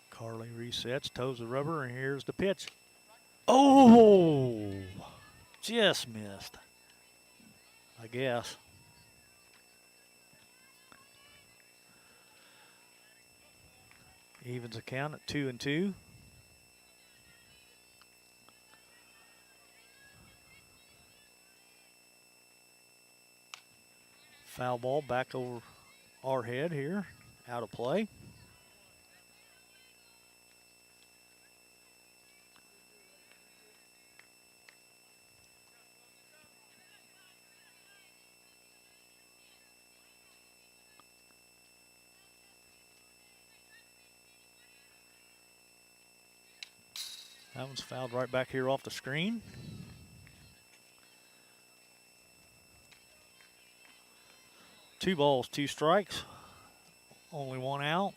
Carly resets, toes the rubber, and here's the pitch. Oh, just missed, I guess. Evens the count at 2-2. Foul ball back over our head here, out of play. That one's fouled right back here off the screen. Two balls, two strikes. Only one out.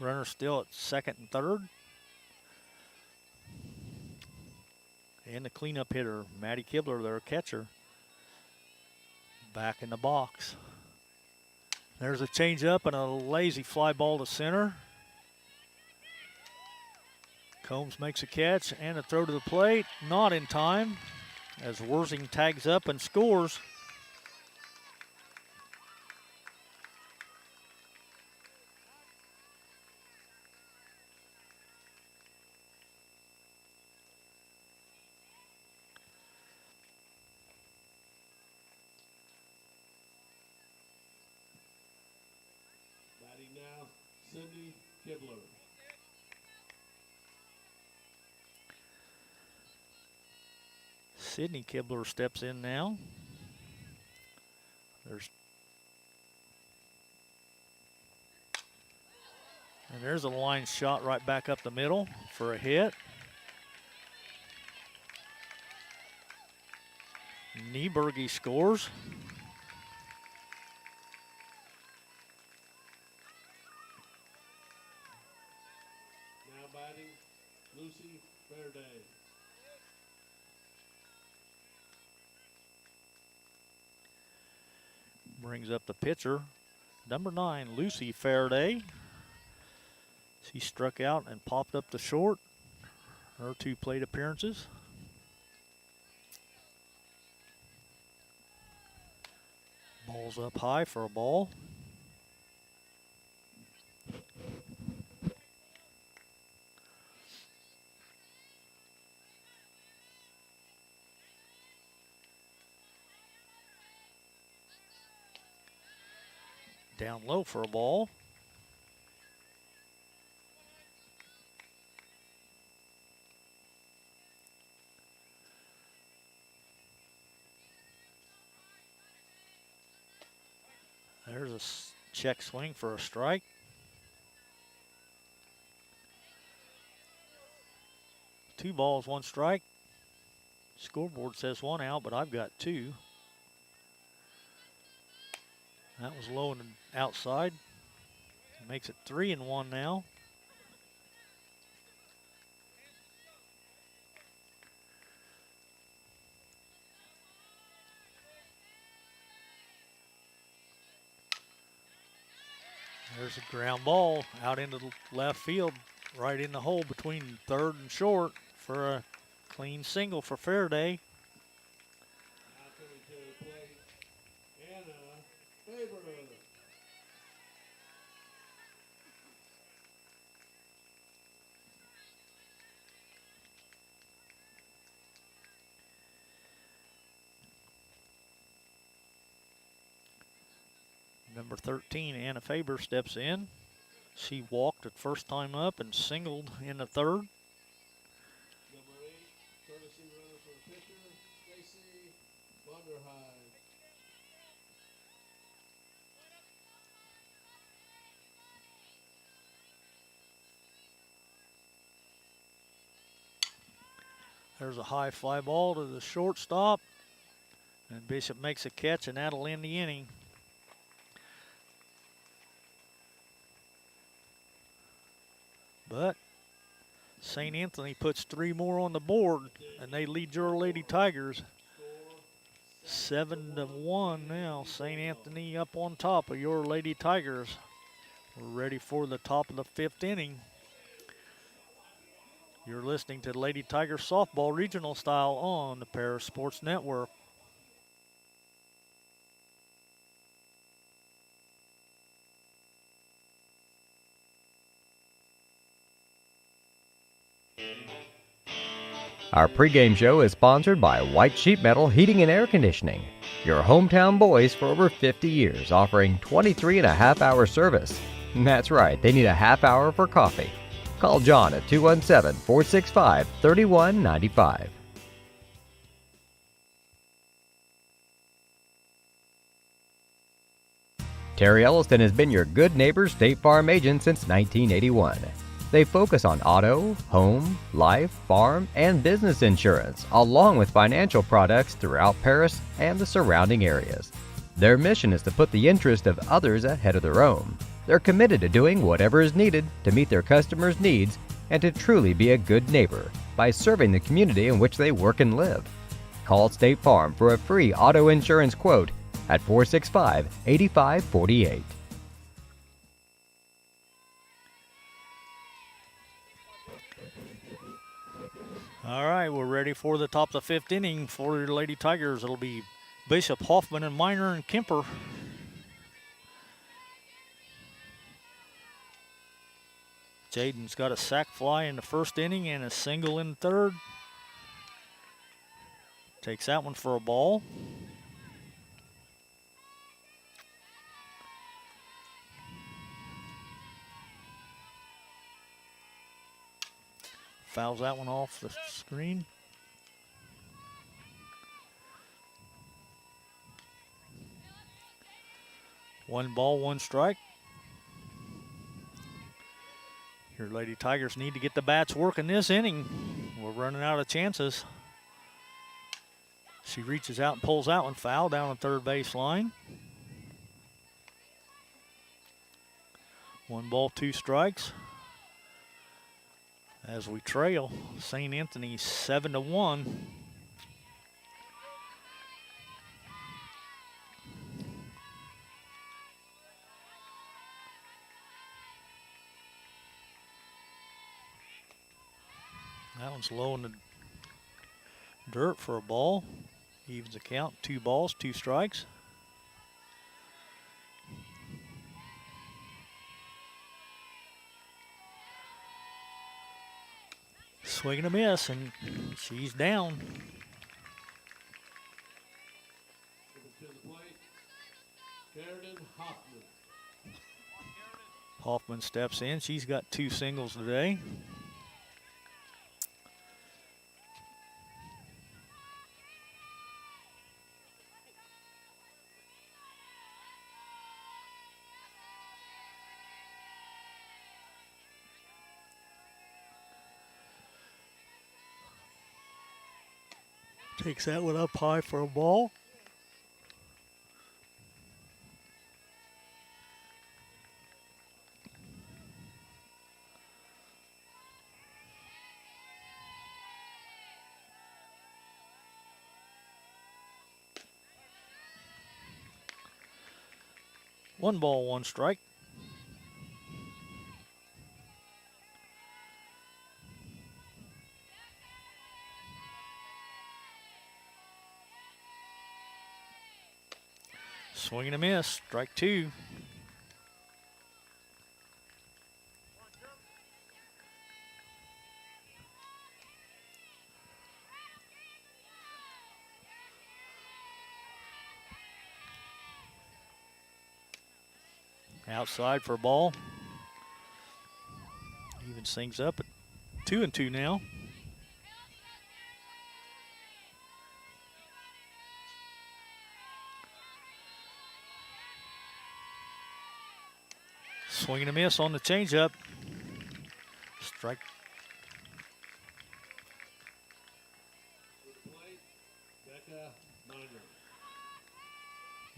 Runner still at second and third. And the cleanup hitter, Maddie Kibler, their catcher, back in the box. There's a changeup and a lazy fly ball to center. Combs makes a catch and a throw to the plate. Not in time as Worsing tags up and scores. Batting now, Cindy Kibler. Sydney Kibler steps in now. There's a line shot right back up the middle for a hit. Nieberge scores. Now batting, Lucy Fairday. Brings up the pitcher, number 9, Lucy Faraday. She struck out and popped up the short. Her 2 plate appearances. Ball's up high for a ball. Down low for a ball. There's a check swing for a strike. Two balls, one strike. Scoreboard says one out, but I've got two. That was low and outside. Makes it 3-1 now. There's a ground ball out into the left field, right in the hole between third and short for a clean single for Faraday. Now coming to the plate, Anna Faber. Number 13, Anna Faber, steps in. She walked the first time up and singled in the third. Number 8, courtesy runner for the pitcher, Stacy Vonderheide. There's a high fly ball to the shortstop. And Bishop makes a catch, and that'll end the inning. But St. Anthony puts 3 more on the board, and they lead your Lady Tigers 7-1 now. St. Anthony up on top of your Lady Tigers. We're ready for the top of the 5th inning. You're listening to Lady Tiger Softball Regional Style on the Paris Sports Network. Our pregame show is sponsored by White Sheet Metal Heating and Air Conditioning, your hometown boys for over 50 years, offering 23.5-hour service. That's right, they need a half hour for coffee. Call John at 217-465-3195. Terry Elliston has been your good neighbor State Farm agent since 1981. They focus on auto, home, life, farm, and business insurance, along with financial products throughout Paris and the surrounding areas. Their mission is to put the interest of others ahead of their own. They're committed to doing whatever is needed to meet their customers' needs and to truly be a good neighbor by serving the community in which they work and live. Call State Farm for a free auto insurance quote at 465-8548. All right, we're ready for the top of the 5th inning for your Lady Tigers. It'll be Bishop, Hoffman, and Miner and Kemper. Jaden's got a sac fly in the 1st inning and a single in the 3rd. Takes that one for a ball. Fouls that one off the screen. One ball, one strike. Your Lady Tigers need to get the bats working this inning. We're running out of chances. She reaches out and pulls that one foul down the 3rd base line. 1 ball, 2 strikes. As we trail St. Anthony 7-1. That one's low in the dirt for a ball. Evens the count, 2 balls, 2 strikes. Swing and a miss, and she's down. Coming to the plate, Sheridan Hoffman. Hoffman steps in. She's got 2 singles today. Takes that one up high for a ball. One ball, one strike. Swing and a miss, strike 2. Outside for a ball. Even things up at 2-2 now. Swing and a miss on the changeup. Strike.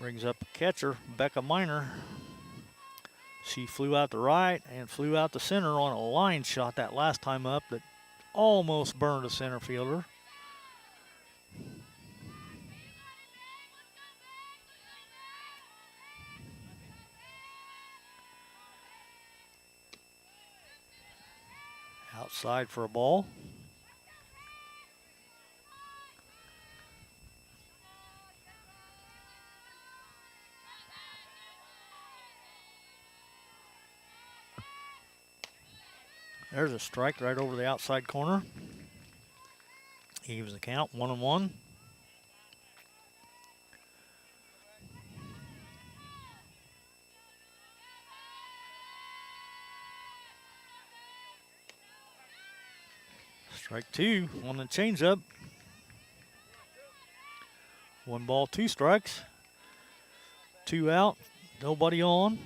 Brings up a catcher, Becca Miner. She flew out the right and flew out the center on a line shot that last time up that almost burned a center fielder. Outside for a ball. There's a strike right over the outside corner. Evens the count, 1-1. Strike two on the changeup. 1 ball, 2 strikes. 2 out, nobody on.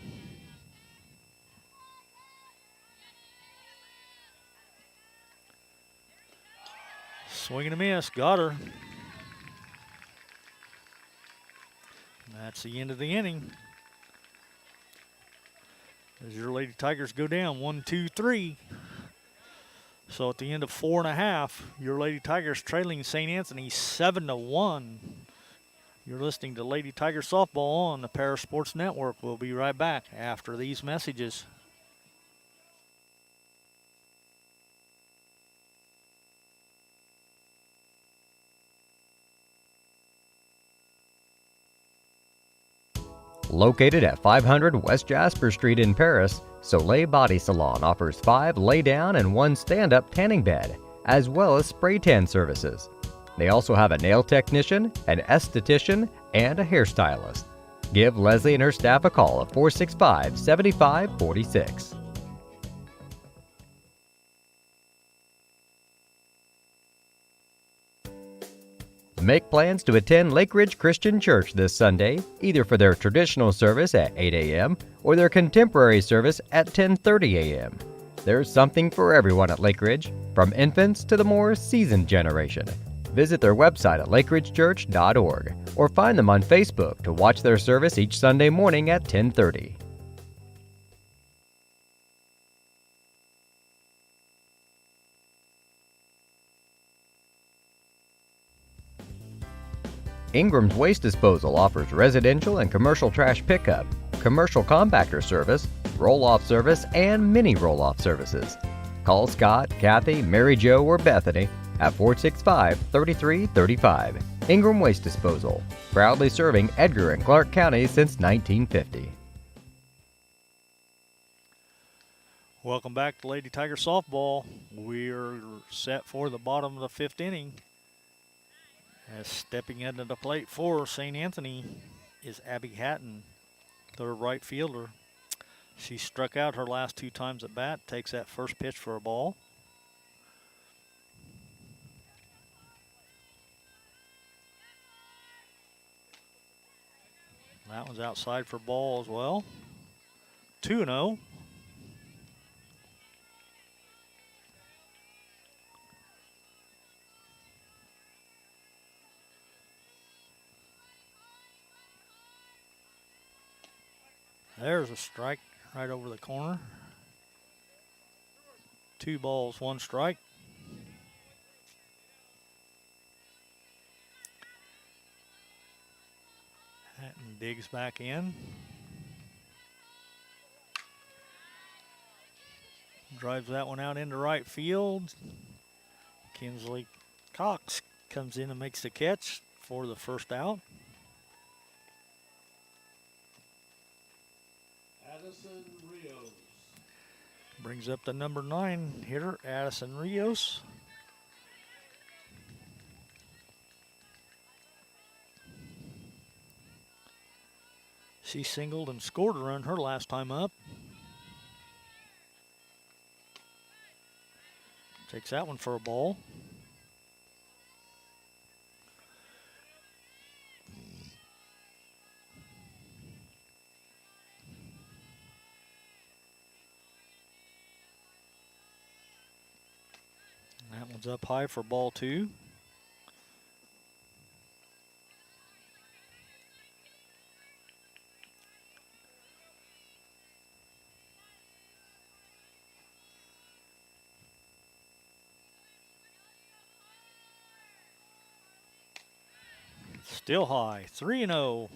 Swing and a miss, got her. That's the end of the inning. As your Lady Tigers go down, 1, 2, 3. So at the end of 4.5, your Lady Tigers trailing St. Anthony 7-1. You're listening to Lady Tiger Softball on the Paris Sports Network. We'll be right back after these messages. Located at 500 West Jasper Street in Paris, Soleil Body Salon offers 5 lay-down and 1 stand-up tanning bed, as well as spray tan services. They also have a nail technician, an esthetician, and a hairstylist. Give Leslie and her staff a call at 465-7546. Make plans to attend Lake Ridge Christian Church this Sunday, either for their traditional service at 8 a.m. or their contemporary service at 10:30 a.m. There's something for everyone at Lake Ridge, from infants to the more seasoned generation. Visit their website at lakeridgechurch.org or find them on Facebook to watch their service each Sunday morning at 10:30. Ingram's Waste Disposal offers residential and commercial trash pickup, commercial compactor service, roll-off service, and mini roll-off services. Call Scott, Kathy, Mary Jo, or Bethany at 465-3335. Ingram Waste Disposal, proudly serving Edgar and Clark counties since 1950. Welcome back to Lady Tiger Softball. We're set for the bottom of the 5th inning. As stepping into the plate for St. Anthony is Abby Hatton, their right fielder. She struck out her last 2 times at bat, takes that first pitch for a ball. That one's outside for ball as well. 2-0. There's a strike right over the corner. 2 balls, 1 strike. Hatton digs back in. Drives that one out into right field. Kinsley Cox comes in and makes the catch for the first out. Addison Rios. Brings up the number 9 hitter, Addison Rios. She singled and scored a run her last time up. Takes that one for a ball. That one's up high for ball 2. Still high, 3-0.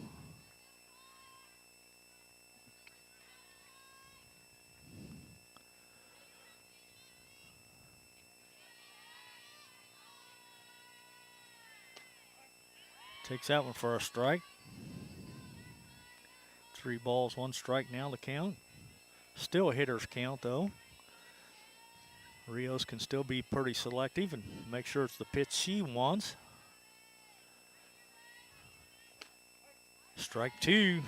Takes that one for a strike. 3 balls, 1 strike now to count. Still a hitter's count though. Rios can still be pretty selective and make sure it's the pitch she wants. Strike 2.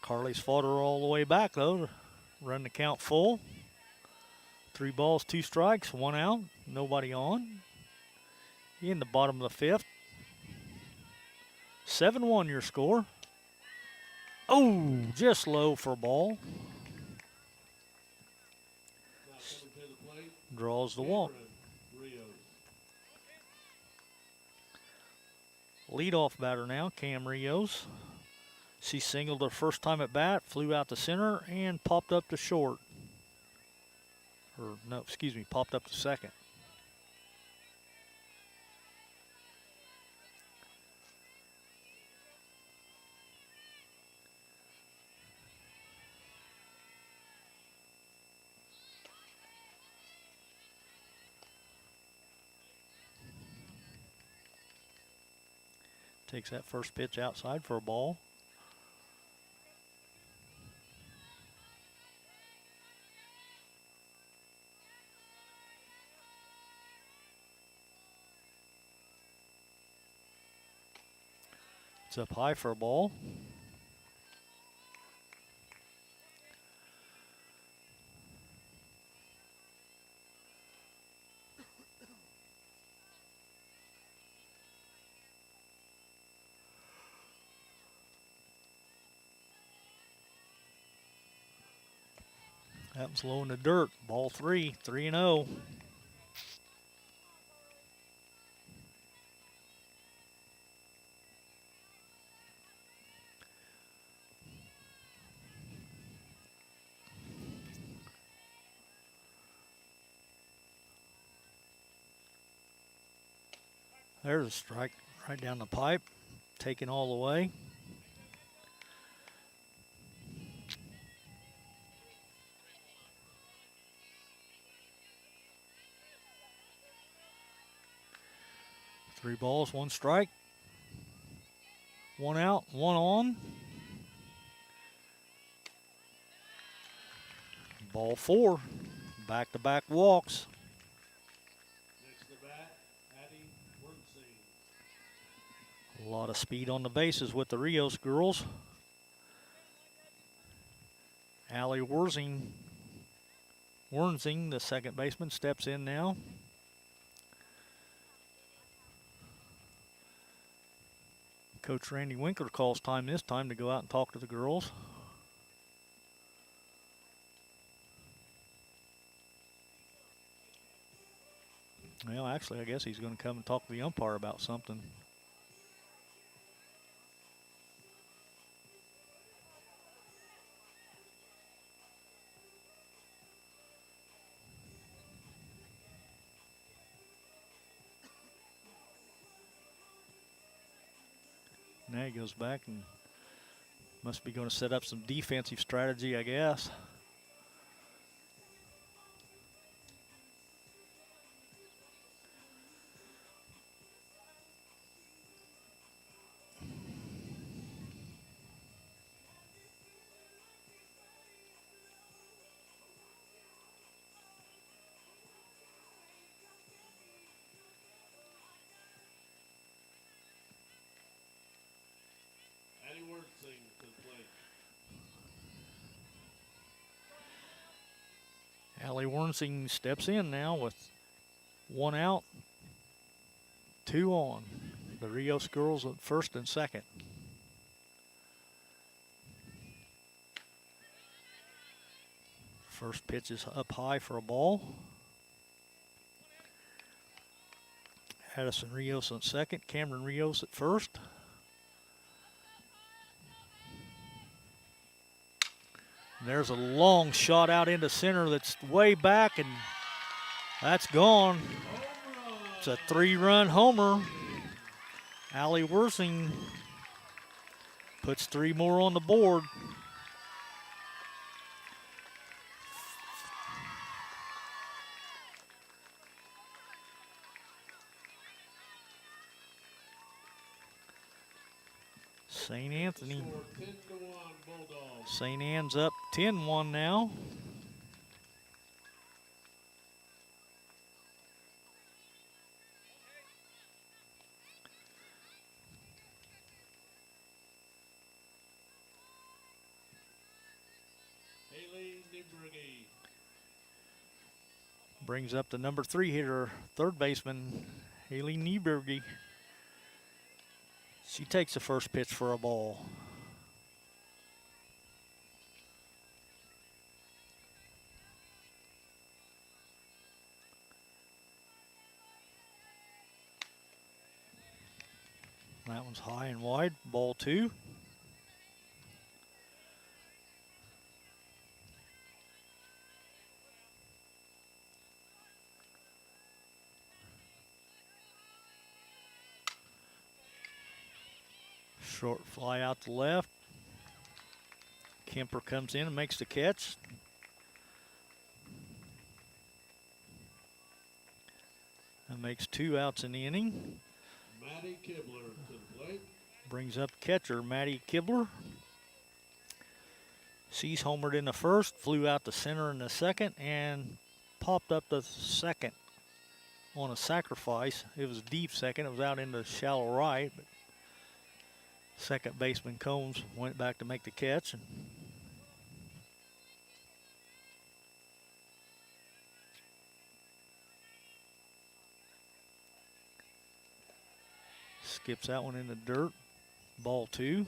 Carly's fought her all the way back though to run the count full. 3 balls, 2 strikes, 1 out, nobody on. In the bottom of the 5th. 7-1 your score. Oh, just low for a ball. Now coming to the plate, Draws the walk. Cameron Rios. Leadoff batter now, Cam Rios. She singled her first time at bat, flew out to center, and popped up to short. Or, no, excuse me, popped up to second. Takes that first pitch outside for a ball. It's up high for a ball. That was low in the dirt. Ball 3, 3-0. There's a strike right down the pipe, taken all the way. Three balls, 1 strike. 1 out, 1 on. Ball 4. Back-to-back walks. Next to bat, Addie Wernstein. A lot of speed on the bases with the Rios girls. Allie Wurzing, the second baseman, steps in now. Coach Randy Winkler calls time this time to go out and talk to the girls. Well, actually, I guess he's going to come and talk to the umpire about something. Now he goes back and must be going to set up some defensive strategy, I guess. Addie Wernstein to the plate. Allie Wernstein steps in now with 1 out, 2 on. The Rios girls at first and second. First pitch is up high for a ball. Addison Rios at second, Cameron Rios at first. There's a long shot out into center that's way back, and that's gone. It's a 3-run homer. Allie Worsing puts 3 more on the board. St. Anthony. Score 10-1 Bulldogs. St. Anne's up 10-1 now. Haley Nieberge. Brings up the number 3 hitter, third baseman, Haley Nieberge. She takes the first pitch for a ball. That one's high and wide, ball 2. Short fly out to left. Kemper comes in and makes the catch. That makes 2 outs in the inning. Maddie Kibler to the plate. Brings up catcher Maddie Kibler. She's homered in the first, flew out to center in the second, and popped up the second on a sacrifice. It was a deep second. It was out into shallow right, but second baseman Combs went back to make the catch. And skips that one in the dirt. Ball 2.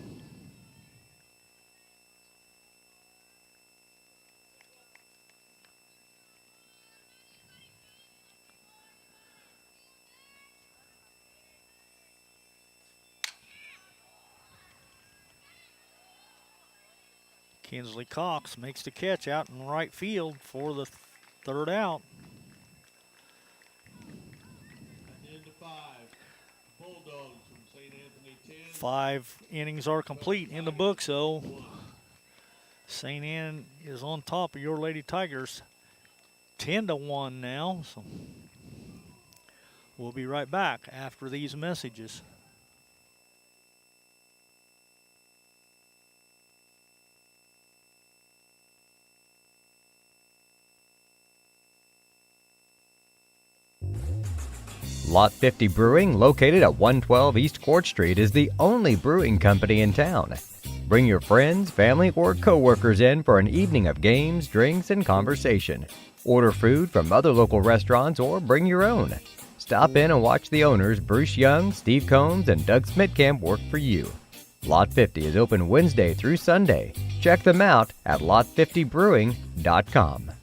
Kinsley Cox makes the catch out in right field for the third out. Into 5. Bulldogs from St. Anthony 10. 5 innings are complete in the book, so St. Anne is on top of your Lady Tigers 10-1 now. So we'll be right back after these messages. Lot 50 Brewing, located at 112 East Court Street, is the only brewing company in town. Bring your friends, family, or co-workers in for an evening of games, drinks, and conversation. Order food from other local restaurants or bring your own. Stop in and watch the owners, Bruce Young, Steve Combs, and Doug Smitkamp, work for you. Lot 50 is open Wednesday through Sunday. Check them out at lot50brewing.com.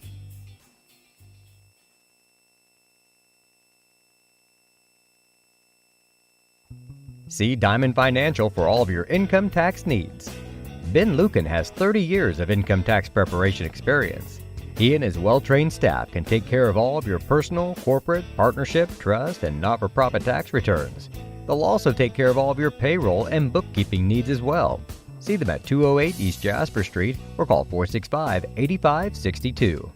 See Diamond Financial for all of your income tax needs. Ben Lucan has 30 years of income tax preparation experience. He and his well-trained staff can take care of all of your personal, corporate, partnership, trust, and not-for-profit tax returns. They'll also take care of all of your payroll and bookkeeping needs as well. See them at 208 East Jasper Street or call 465-8562.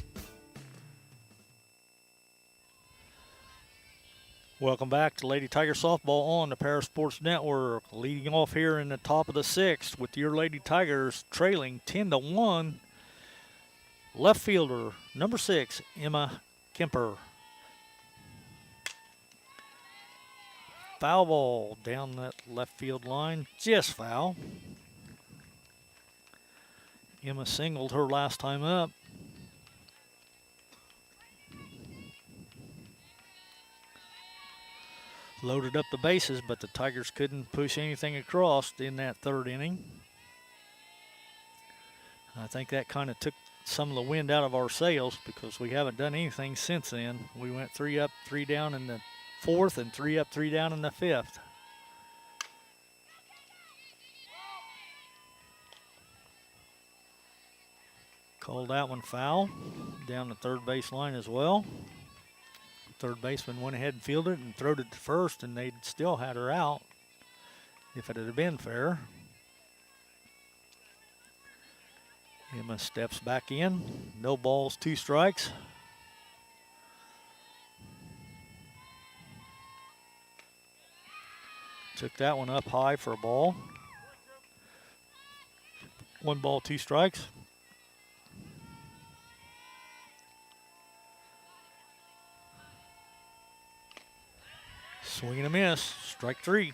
Welcome back to Lady Tiger Softball on the Para Sports Network. Leading off here in the top of the 6th with your Lady Tigers trailing 10-1. Left fielder, number 6, Emma Kemper. Foul ball down that left field line, just foul. Emma singled her last time up. Loaded up the bases, but the Tigers couldn't push anything across in that third inning. I think that kind of took some of the wind out of our sails because we haven't done anything since then. We went 3 up, 3 down in the 4th and 3 up, 3 down in the 5th. Called that one foul down the third base line as well. Third baseman went ahead and fielded it and throwed it to first, and they still had her out. if it had been fair. Emma steps back in. No balls, 2 strikes. Took that one up high for a ball. 1 ball, 2 strikes. Swing and a miss. Strike 3.